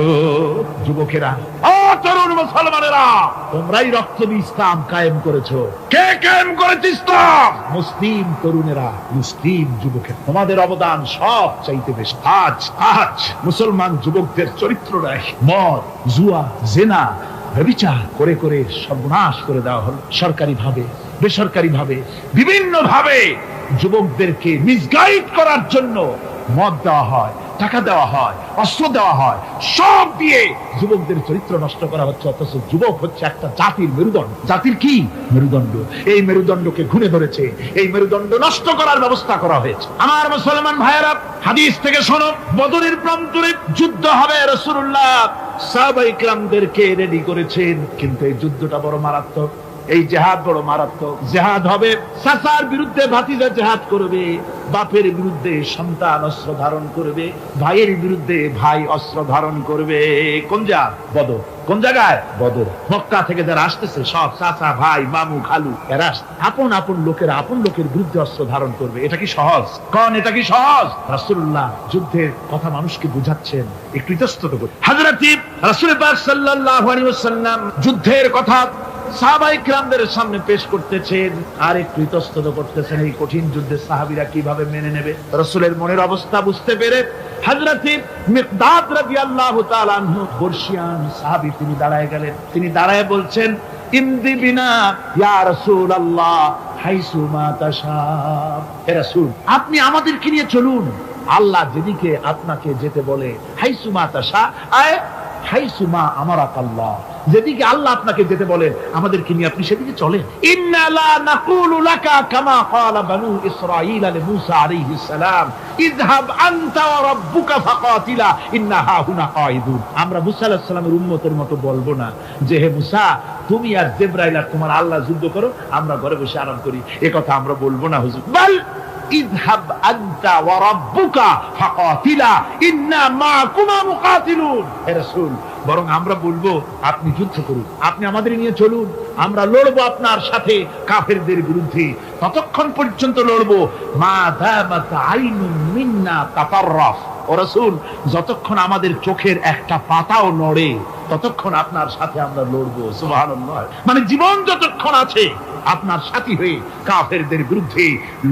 যুবকেরা, ও তরুণ মুসলমানেরা, তোমরাই রক্ত দিয়ে ইসলাম কায়েম করেছো। কে কায়েম করেছে ইসলাম? মুসলিম তরুণেরা, মুসলিম যুবকেরা। তোমাদের অবদান সব চাইতে বেশি। আজ মুসলমান যুবকদের চরিত্র নাই। মদ, জুয়া, জিনা, ব্যভিচার করে করে সর্বনাশ করে দেওয়া হলো। সরকারি ভাবে, বেসরকারি ভাবে, বিভিন্ন ভাবে যুবকদেরকে মিসগাইড করার জন্য মদ দেওয়া হয়, টাকা দেওয়া হয়, অস্ত্র দেওয়া হয়, সব দিয়ে যুবকদের চরিত্র নষ্ট করা হচ্ছে। অথচ যুবক হচ্ছে একটা জাতির মেরুদণ্ড। জাতির কি মেরুদণ্ড? এই মেরুদণ্ডকে ঘুরে ধরেছে, এই মেরুদণ্ড নষ্ট করার ব্যবস্থা করা হয়েছে। আমার মুসলমান ভাইয়েরা, হাদিস থেকে শোনো, বদরের প্রান্তরে যুদ্ধ হবে। রাসূলুল্লাহ সাহাবায়ে কিরামদেরকে রেডি করেছেন, কিন্তু এই যুদ্ধটা বড় মারাত্মক। এই জিহাদ বড় মারাত্মক। জিহাদ হবে, চাচার বিরুদ্ধে ভাতিজা জিহাদ করবে, বাপের বিরুদ্ধে সন্তান অস্ত্র ধারণ করবে, ভাইয়ের বিরুদ্ধে ভাই অস্ত্র ধারণ করবে। কোন জায়গা? বদর। কোন জায়গায়? বদর। মক্কা থেকে যারা আসতেছে সব চাচা, ভাই, মামু, খালু, এরা আপন আপন লোকেরা আপন লোকের বিরুদ্ধে অস্ত্র ধারণ করবে। এটা কি সহজ? কোন এটা কি সহজ? রাসূলুল্লাহ যুদ্ধের কথা মানুষকে বুঝাচ্ছেন, একটু ইতস্তত করে। হযরত রাসূল পাক সাল্লাল্লাহু আলাইহি ওয়াসাল্লাম যুদ্ধের কথা সাহাবায়ে কিরামদের সামনে পেশ করতেছেন আর একটু ইতস্তত করতেছেন। এই কঠিন যুদ্ধে সাহাবীরা কিভাবে মেনে নেবে? রাসূলের মনের অবস্থা বুঝতে পেরে হযরত মিকদাদ রাদিয়াল্লাহু তাআলা আনহু, বর্ষিয়ান সাহাবী, তিনি দাঁড়ায় গেলেন। তিনি দাঁড়ায় বলছেন, ইমদি বিনা ইয়া রাসূলুল্লাহ হাইসু মা তাশা। হে রাসূল, আপনি আমাদেরকে নিয়ে চলুন, আল্লাহ যেদিকে আপনাকে যেতে বলে, হাইসু মা তাশা, আয় হাইসু মা আমারাকাল্লাহ, যেদিকে আল্লাহ আপনাকে যেতে বলেন আমাদেরকে নিয়ে আপনি সেদিকে চলেন। ইন্না লা নাকুলু লাকা কামা ক্বালা বানু ইসরাঈল লিমূসা আলাইহিস সালাম, ইযহাব আনতা ওয়া রাব্বুকা ফাকাতিলা ইন্না হাহুনা কাঈদুন। আমরা মুসা আলাইহিস সালামের উম্মতের মতো বলবো না যে, হে মুসা, তুমি আর জিবরাইল আর তোমার আল্লাহ যুদ্ধ করো, আমরা ঘরে বসে আরাম করি। এই কথা আমরা বলবো না হুজুর। বল ইযহাব আনতা ওয়া রাব্বুকা ফাকাতিলা ইন্না মাআকুমা মুকাতিলুন। হে রাসূল, বরং আমরা বলবো আপনি যুদ্ধ করুন, আপনি আমাদের নিয়ে চলুন, আমরা লড়বো আপনার সাথে কাফেরদের বিরুদ্ধে। ততক্ষণ পর্যন্ত লড়বো মা দামাত আইনুম মিন্না তাতাররাফ, ও রাসূল, যতক্ষণ আমাদের চোখের একটা পাতাও নড়ে ততক্ষণ আপনার সাথে আমরা লড়বো। সুবহানাল্লাহ। মানে জীবন যতক্ষণ আছে আপনার সাথী হয়ে কাফেরদের বিরুদ্ধে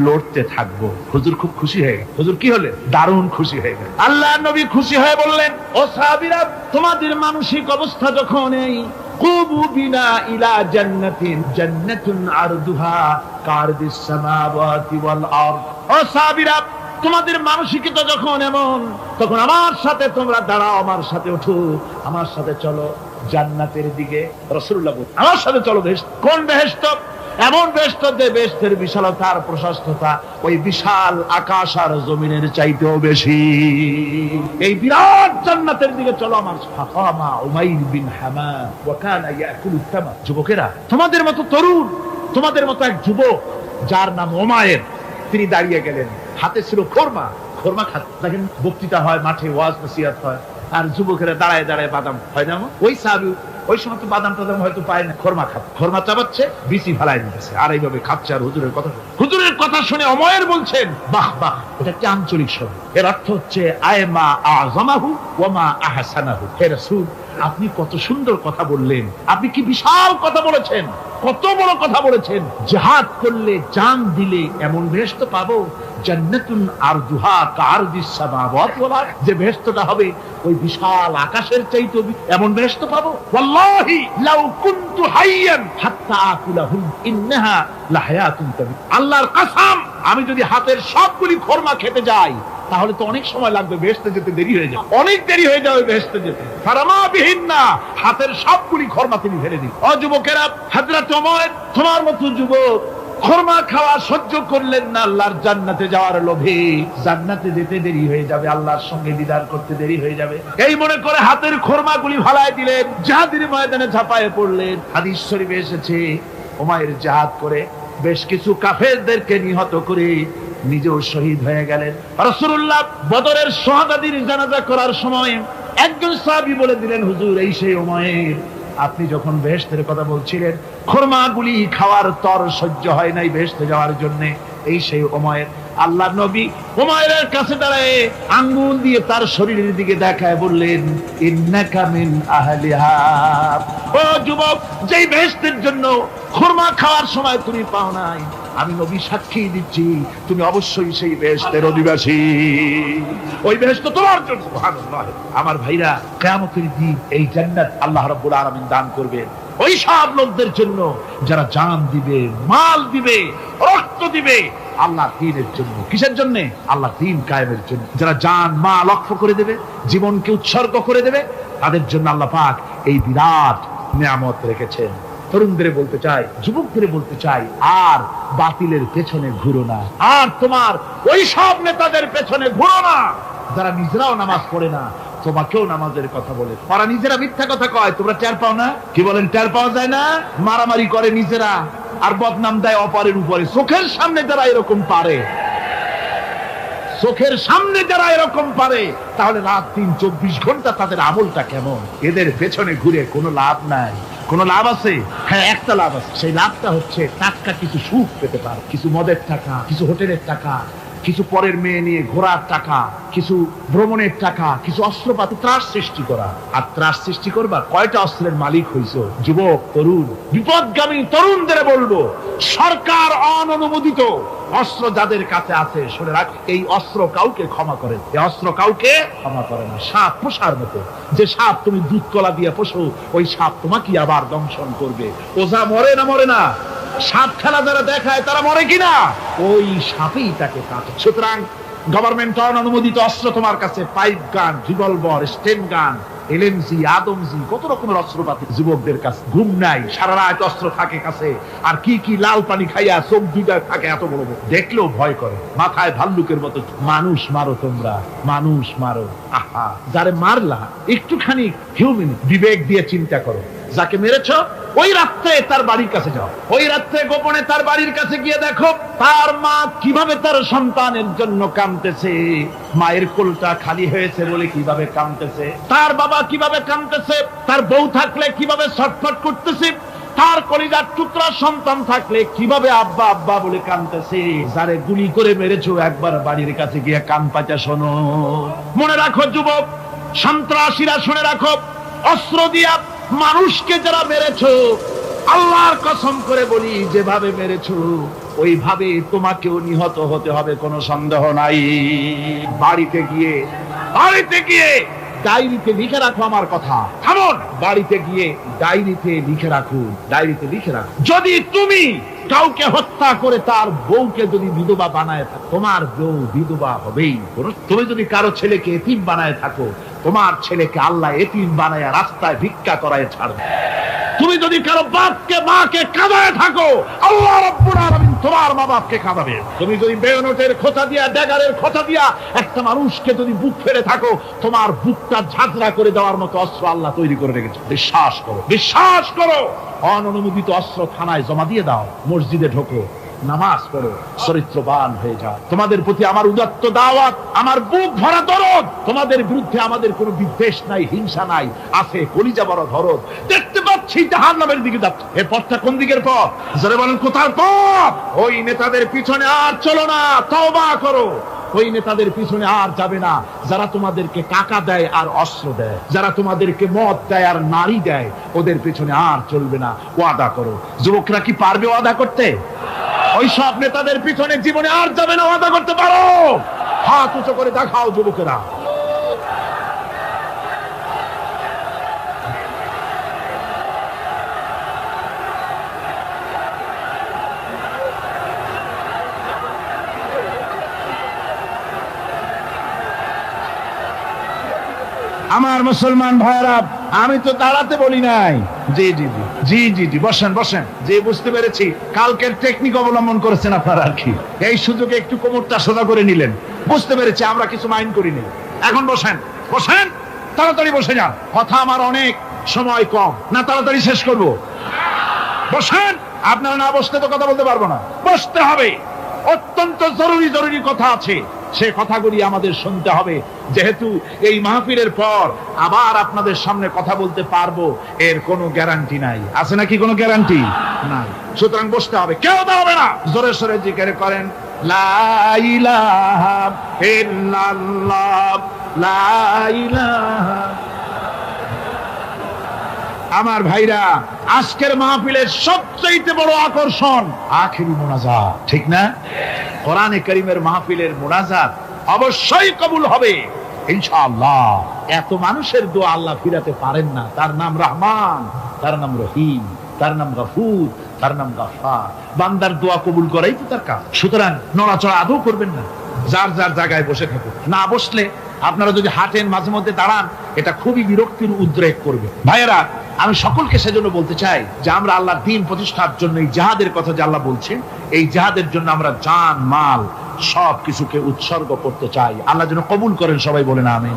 লড়তে থাকবো। হুজুর খুব খুশি হয়ে গেল। হুজুর কি হলেন? দারুণ খুশি হয়ে গেল। আল্লাহর নবী খুশি হয়ে বললেন, ও সাহাবীরা, তোমাদের মানসিক অবস্থা যখন এই কুবু বিনা ইলা জান্নাতিন জান্নাতুন আরদুহা কারদিস সামাওয়াতি ওয়াল আরদ, ও সাহাবীরা, তোমাদের মানসিকতা যখন এমন, তখন আমার সাথে তোমরা দাঁড়াও, আমার সাথে ওঠো, আমার সাথে চলো জান্নাতের দিকে। রাসূলুল্লাহ বলেন, আমার সাথে চলো। বেহেশত। কোন বেহেশত? এমন বেহেশত যে বেহেশতের বিশালতা আর প্রশস্ততা ওই বিশাল আকাশ আর জমিনের চাইতেও বেশি। এই বিরাট জান্নাতের দিকে চলো আমার সাথে। ফাকামা উমাইর বিন হামাম ওয়া কানা ইয়াকুলু তামা। যুবকেরা, তোমাদের মতো তরুণ, তোমাদের মতো এক যুবক যার নাম উমাইর, তিনি দাঁড়িয়ে গেলেন, হাতে ছিল খোরমা। খোরমা খাত, দেখেন বক্তৃতা হয়, মাঠে ওয়াজ নসিহত হয়, আর যুবকেরা দাঁড়ায় দাঁড়ায় বাদাম হয় না? ওই সাহাবী ওই সময় তো বাদাম টাদাম হয়তো পায় না, খোরমা খাত, খোরমা চাবাচ্ছে, বিচি ফালাই দিতেছে, আর এইভাবে খাচ্ছে। আর হুজুরের কথা, হুজুরের কথা শুনে উমাইর বলছেন, বাহ বাহ, এটা একটা আঞ্চলিক শব্দ। এর অর্থ হচ্ছে আয়মা আযমাহু ওয়া মা আহসানাহু। হে রাসূল, আপনি কত সুন্দর কথা বললেন, আপনি কি বিশাল কথা বলেছেন, কত বড় কথা বলেছেন। জিহাদ করলে, জান দিলে এমন বেহেশত পাবো, জান্নাতুন আরদুহা কারদিস সামাওয়াতি ওয়াল আরদ, যে বেহেশতটা হবে ওই বিশাল আকাশের চাইতে, এমন বেহেশত পাবো। ওয়াল্লাহি লাউ কুনতু হাইয়ান হাত্তা আকুলাহু ইন্নাহা লাহায়াতুন তাবি। আল্লাহর কসম, আমি যদি হাতের সবগুলি খোরমা খেতে যাই তাহলে তো অনেক সময় লাগবে, বেহেশতে যেতে দেরি হয়ে যাবে, অনেক দেরি হয়ে যাবে বেহেশতে যেতে। ফারামা বিহিন্না, হাতের সবগুলি খোরমা তিনি ফেলে দিন। ও যুবকেরা, হযরত ওমর তোমার মতো যুবক খোরমা খাওয়া সহ্য করলেন না আল্লাহর জান্নাতে যাওয়ার লোভে। জান্নাতে যেতে দেরি হয়ে যাবে, আল্লাহর সঙ্গে দিদার করতে দেরি হয়ে যাবে, এই মনে করে হাতের খোরমাগুলি ফালাই দিলেন, জিহাদের ময়দানে ঝাঁপায়ে পড়লেন। হাদিস শরীফে এসেছে, উমাইর জিহাদ করে বেশ কিছু কাফেরদেরকে নিহত করে নিজেও শহীদ হয়ে গেলেন। রাসূলুল্লাহ বদরের শাহাদাতের জানাজা করার সময় একজন সাহাবী বলে দিলেন, হুজুর, এই সেই উমাইর, আপনি যখন বেহেশতের কথা বলছিলেন, খোরমাগুলি খাওয়ার তর সহ্য হয় নাই বেহেশতে যাওয়ার জন্য, এই সেই উমাইর। আল্লাহ নবী উমাইরের কাছে দাঁড়ায় আঙ্গুল দিয়ে তার শরীরের দিকে দেখায় বললেন, ইন্নাকা মিন আহলিহা। ও যুবক, যেই বেহেশতের জন্য খোরমা খাওয়ার সময় তুমি পাও নাই, আমি নবী সাক্ষী দিচ্ছি, তুমি অবশ্যই সেই বেহেশতের অধিবাসী, ওই বেহেশত তোমার জন্য। সুবহানাল্লাহ। আমার ভাইরা, কিয়ামতের দিন এই জান্নাত আল্লাহ রাব্বুল আলামিন দান করবেন ওই সব লোকদের জন্য যারা জান দিবে, মাল দিবে, রক্ত দিবে আল্লাহ দ্বীনের জন্য। কিসের জন্য? আল্লাহ দ্বীন কায়েমের জন্য। যারা জান মাল ওয়াকফ করে দেবে, জীবনকে উৎসর্গ করে দেবে, তাদের জন্য আল্লাহ পাক এই বিরাট নিয়ামত রেখেছেন। তরুণদের বলতে চাই, যুবকদের বলতে চাই, আর বাতিলের পেছনে ঘুরো না, আর তোমার ওই সব নেতাদের পেছনে ঘুরো না যারা নিজেরাও নামাজ পড়ে না, তোমাকেও নামাজের কথা বলে। ওরা নিজেরা মিথ্যা কথা কয়, তোমরা টের পাও না? কি বলেন, টের পাওয়া যায় না? মারামারি করে নিজেরা, আর বদনাম দেয় অপরের উপরে। চোখের সামনে যারা এরকম পারে, চোখের সামনে যারা এরকম পারে, তাহলে রাত দিন 24 ঘন্টা তাদের আমলটা কেমন? এদের পেছনে ঘুরে কোনো লাভ নাই। কোন লাভ আছে? হ্যাঁ, একটা লাভ আছে। সেই লাভটা হচ্ছে টাটকা কিছু সুখ পেতে পারো, কিছু মদের টাকা, কিছু হোটেলের টাকা, কিছু পরের মেয়ে নিয়ে ঘোরার টাকা, কিছু ভ্রমণের টাকা, কিছু অস্ত্রপাতি, ত্রাস সৃষ্টি করা। আর ত্রাস সৃষ্টি করবা, কয়টা অস্ত্রের মালিক হইছো? যুবক, তরুণ, বিপদগামী তরুণদের বলবো, সরকার অননুমোদিত অস্ত্র যাদের কাছে আছে, শুনে রাখ, এই অস্ত্র কাউকে ক্ষমা করে, এই অস্ত্র কাউকে ক্ষমা করে না। সাপ পোষার মতো, যে সাপ তুমি দুধ কলা দিয়ে পোষো, ওই সাপ তোমাকে আবার দংশন করবে। ওঝা মরে না? মরে না। সাপ খেলা যারা দেখায় তারা মরে কিনা? ওই সাপেই তাকে কাটে। সুতরাং গভর্নমেন্ট অনুমোদিত অস্ত্র তোমার কাছে, পাইপ গান, রিভলভার, স্টেন গান, এলএমজি, আদমজি, কত রকমের অস্ত্রপাতি যুবকদের কাছে। ঘুম নাই, সারা রাত অস্ত্র থাকে কাছে, আর কি কি লাল পানি খাইয়া চোখ দুইটা থাকে এত বড় বড়, দেখলেও ভয় করে। মাথায় ভাল্লুকের মতো মানুষ মারো, তোমরা মানুষ মারো। আহা, যারে মারলা একটুখানি হিউম্যান বিবেক দিয়ে চিন্তা করো। যাকে মেরেছ ওই রাত্রে তার বাড়ির কাছে যাও, ওই রাত্রে গোপনে তার বাড়ির কাছে গিয়ে দেখো তার মা কিভাবে তার সন্তানের জন্য কাঁদতেছে, মায়ের কোলটা খালি হয়েছে বলে কিভাবে কাঁদতেছে, তার বাবা কিভাবে কাঁদতেছে, তার বউ থাকলে কিভাবে ছটফট করতেছে, তার কলিজার টুকরা সন্তান থাকলে কিভাবে আব্বা আব্বা বলে কাঁদতেছে। যারে গুলি করে মেরেছো একবার বাড়ির কাছে গিয়ে কান পাচা শোনো। মনে রাখো যুবক, সন্ত্রাসীরা শুনে রাখো, অস্ত্র দিয়া মানুষকে যারা মেরেছো, আল্লাহর কসম করে বলি যেভাবে মেরেছো ওইভাবে তোমাকেও নিহত হতে হবে, কোনো সন্দেহ নাই। বাড়িতে গিয়ে ডায়েরিতে লিখে রাখো আমার কথা। থামুন, বাড়িতে গিয়ে ডায়েরিতে লিখে রাখো, ডায়েরিতে লিখে রাখো। যদি তুমি কাউকে হত্যা করে তার বউকে যদি বিধবা বানায় থাকো, তোমার বউ বিধবা হবেই। তুমি যদি কারো ছেলেকে এতিম বানায় থাকো, তোমার ছেলেকে আল্লাহ এতিম বানায় রাস্তায় ভিক্ষা করায় ছাড়বে। তুমি যদি কারো বাপকে মাকে কাঁদায় থাকো, আল্লাহ রাব্বুল আলামিন তোমার মা বাপকে কাঁদাবে। তুমি যদি বেয়নটের খোঁচা দিয়া, ড্যাগারের খোঁচা দিয়া একটা মানুষকে যদি বুক ফেলে থাকো, তোমার বুকটা ঝাঁঝরা করে দেওয়ার মতো অস্ত্র আল্লাহ তৈরি করে রেখেছে। বিশ্বাস করো, বিশ্বাস করো। অননুমোদিত অস্ত্র থানায় জমা দিয়ে দাও, মসজিদে ঢোকো, নামাজ পড়ো, চরিত্রবান হয়ে যাও। তোমাদের প্রতি আমার উদাত্ত দাওয়াত, আমার বুক ভরা দরদ। তোমাদের বিরুদ্ধে আমাদের কোনো বিদ্বেষ নাই, হিংসা নাই, আছে কলিজা বড় দরদ। দেখতে পাচ্ছি জাহান্নামের দিকে যাচ্ছে। এর পথটা কোন দিকের পথ? যারা বলেন কোথার পথ? ওই নেতাদের পিছনে আর চলো না, তওবা করো। ওই নেতাদের পিছনে আর যাবে না যারা তোমাদেরকে টাকা দেয় আর অস্ত্র দেয়, যারা তোমাদেরকে মদ দেয় আর নারী দেয়, ওদের পিছনে আর চলবে না। ওয়াদা করো। যুবকরা কি পারবে ওয়াদা করতে? ওই সব নেতাদের পিছনে জীবনে আর যাবে না, ওয়াদা করতে পারো? হাত উঁচু করে দেখাও যুবকেরা। আমার মুসলমান ভাইরা, আমি তো দাঁড়াতে বলি নাই। জি জি জি জি জি জি বসেন বসেন। যে বুঝতে পেরেছি কালকের টেকনিক অবলম্বন করেছেন আপনারা আর কি। এই সুযোগে একটু কোমরটা সোজা করে নিলেন। বুঝতে পেরেছি আমরা কিছু মাইন্ড করিনি। এখন বসেন, বসেন, তাড়াতাড়ি বসে যান। কথা আমার অনেক, সময় কম, না তাড়াতাড়ি শেষ করব। বসেন। আপনারা না বসতে তো কথা বলতে পারবো না, বসতে হবে। অত্যন্ত জরুরি জরুরি কথা আছে, সে কথাগুলি আমাদের শুনতে হবে। যেহেতু এই মাহফিলের পর আবার আপনাদের সামনে কথা বলতে পারবো, এর কোনো গ্যারান্টি নাই। আছে নাকি কোনো গ্যারান্টি? নাই। সুতরাং বসতে হবে, কেউ দাঁড়াবে না। জোরে সোরে জিকির করেন, লা ইলাহা ইল্লাল্লাহ, লা ইলাহা। আমার ভাইরা, আজকের মাহফিলের সবচেয়ে বড় আকর্ষণ আখিরি মুনাজাত, ঠিক না? কোরআনে কারীমের মাহফিলের মুনাজাত অবশ্যই কবুল হবে ইনশাআল্লাহ। এত মানুষের দোয়া আল্লাহ ফিরাতে পারেন না। তার নাম রহমান, তার নাম রহিম, তার নাম গফুর, তার নাম গাফফার। বান্দার দোয়া কবুল করাই তো তার কাজ। সুতরাং নড়াচড়া আদৌ করবেন না, যার যার জায়গায় বসে থাকুন। না বসলে আপনারা যদি হাঁটেন, মাঝে মধ্যে দাঁড়ান, এটা খুবই বিরক্তির উদ্রেক করবে। ভাইয়েরা, আমি সকলকে সেজন্য বলতে চাই যে আমরা আল্লাহর দ্বীন প্রতিষ্ঠার জন্য এই জিহাদের কথা যে আল্লাহ বলছেন, এই জিহাদের জন্য আমরা জান মাল সব কিছুকে উৎসর্গ করতে চাই। আল্লাহ যেন কবুল করেন, সবাই বলেন আমিন।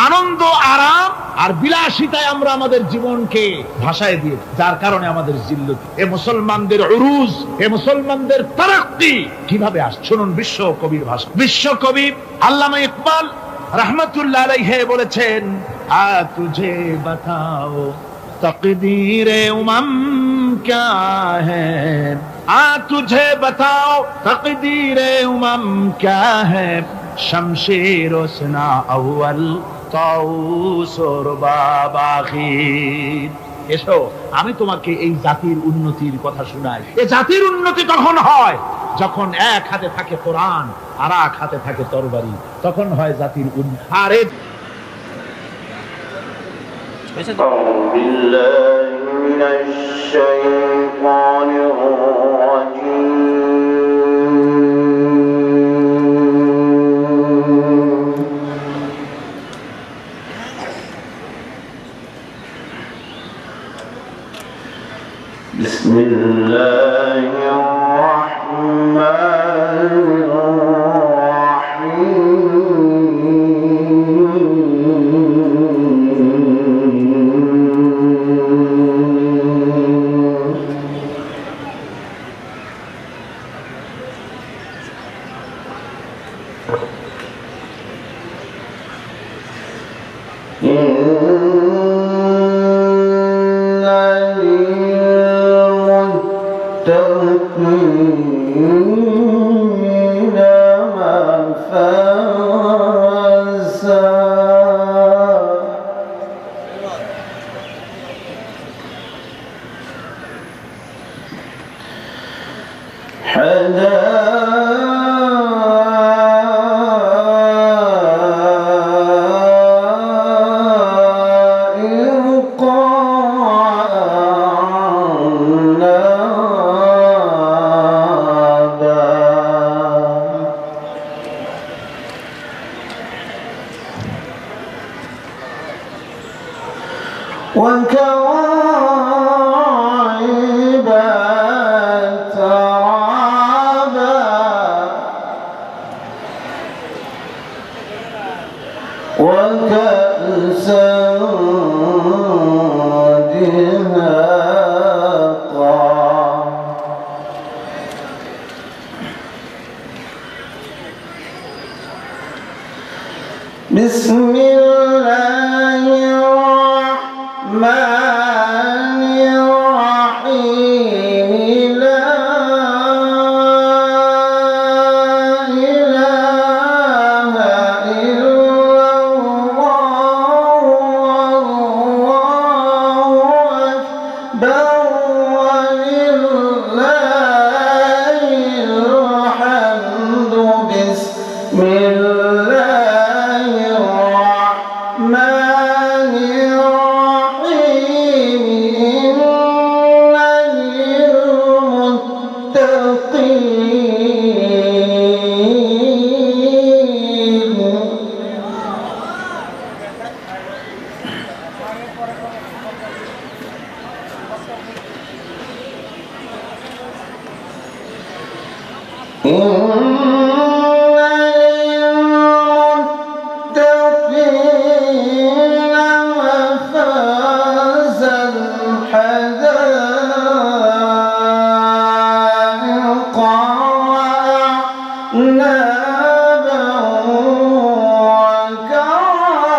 আনন্দ, আরাম আর বিলাসিতায় আমরা আমাদের জীবনকে ভাসায় দিয়ে, যার কারণে আমাদের জিল্লতি। এ মুসলমানদের উরুজ, এ মুসলমানদের তারাক্কি কিভাবে আসছে শুনুন। বিশ্ব কবির ভাষা, বিশ্ব কবি আল্লামা ইকবাল रहमतुल्लाह अलैहि বলেছেন, আ তুঝে বাতাও তকদীরে উমম क्या है, आ तुझे बताओ तकदीरे उमम क्या है, शमशेर उसना अव्वल ताऊस और बाब आखिर। এসো আমি তোমাকে এই জাতির উন্নতির কথা শোনাই। এই জাতির উন্নতি তখন হয় যখন এক হাতে থাকে কোরআন আর এক হাতে থাকে তরবারি, তখন হয় জাতির উন্নতি। আর بسم الله الرحمن الرحيم وكواعب أترابا وكأسا دهاقا بسم الله الرحمن الرحيم لا إله إلا الله والله أكبر ولله الحمد بسم الله الرحمن الرحيم إن للمتقين مفازا حدائق وأعنابا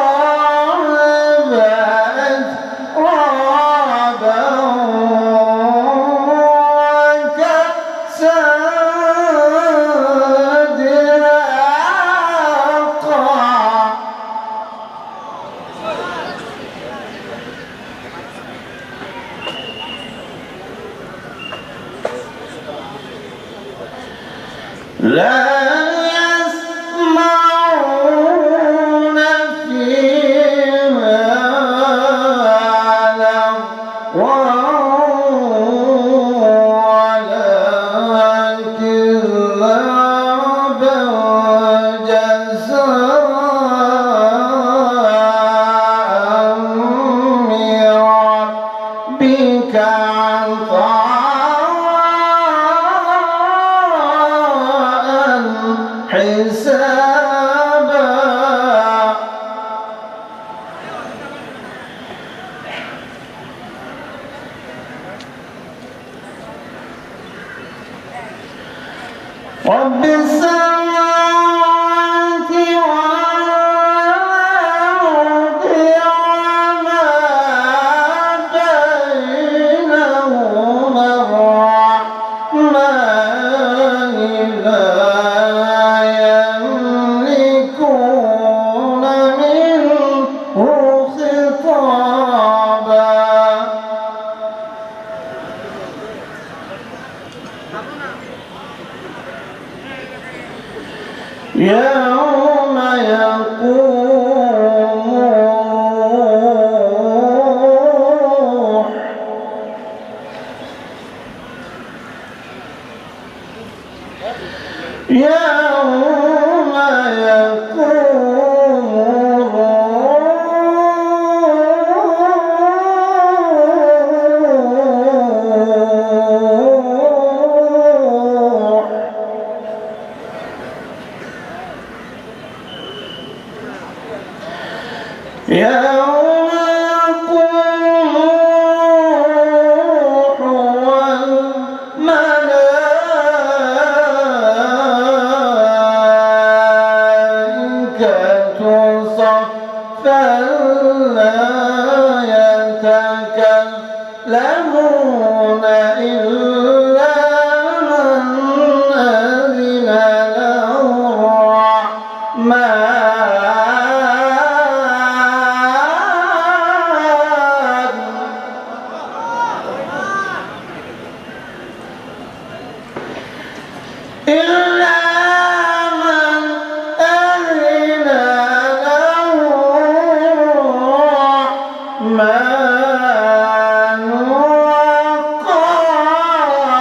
وكواعب أترابا وكأسا دهاقا لا يسمعون فيها لغوا ولا كذابا جزاء من ربك عطاء حسابا رب السماوات والأرض وما بينهما الرحمن لا يملكون منه خطابا يوم يقوم الروح يوم يقوم الروح يوم يقوم الروح والملائكة صفا لا يتكلمون إلا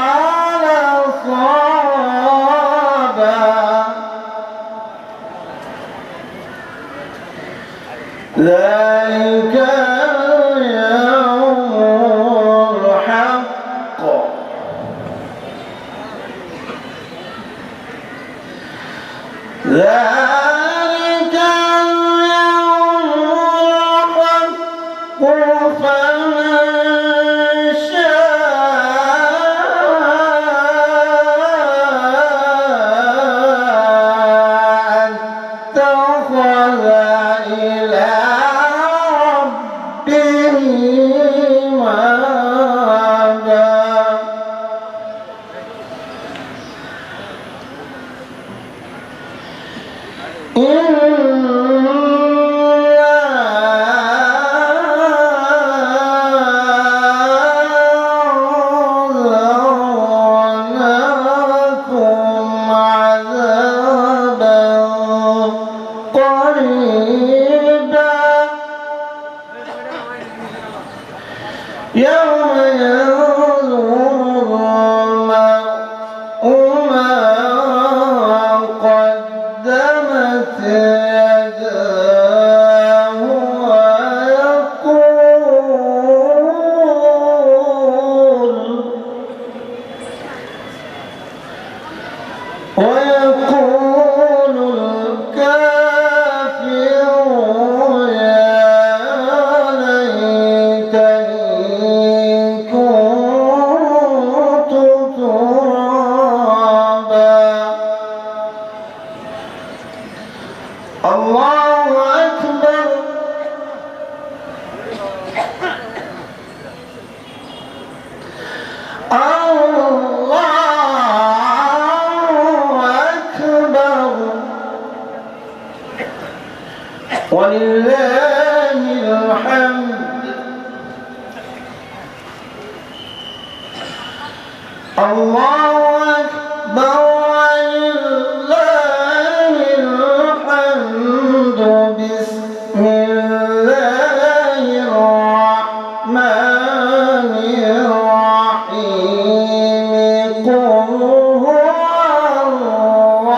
وقال صوابا ذلك اليوم الحق ذلك اليوم الحق فمن شاء اتخذ إلى ربه مآبا يوم ينظر المرء ما قدمت يداه ويقول الكافر يا ليتني كنت ترابا الله أكبر الله أكبر ولله الحمد الله أكبر ولله الحمد بسم الله الرحمن الرحيم قل هو الله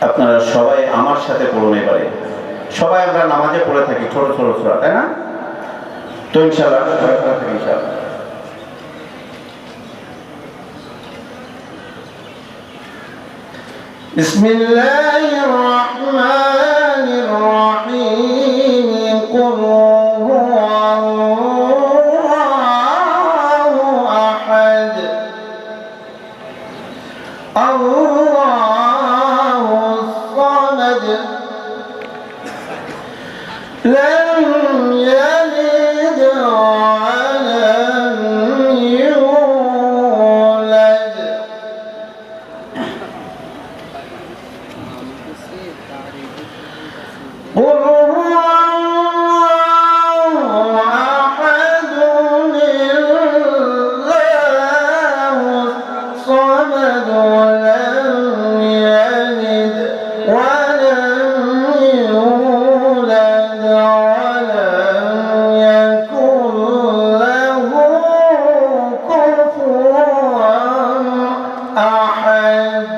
আপনারা সবাই আমার সাথে পড়ুন এবারে সবাই আমরা নামাজে পড়ে থাকি ছোট ছোট সূরা তাই না তো ইনশাআল্লাহ সবাই পড়ে থাকি ইনশাআল্লাহ বিসমিল্লাহির রহমানির রহিম কুল হুয়াল্লাহু আহাদ আল্লাহু الصمد لم يلد ولم يولد قل هو الله أحد الله الصمد لم يلد ولم يولد ولم يكن له كفوا أحد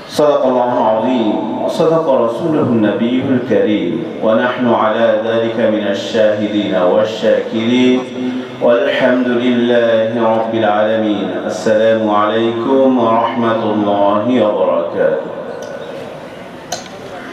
صدق الله العظيم وصدق رسوله النبي الكريم ونحن على ذلك من الشاهدين والشاكرين والحمد لله رب العالمين السلام عليكم ورحمة الله وبركاته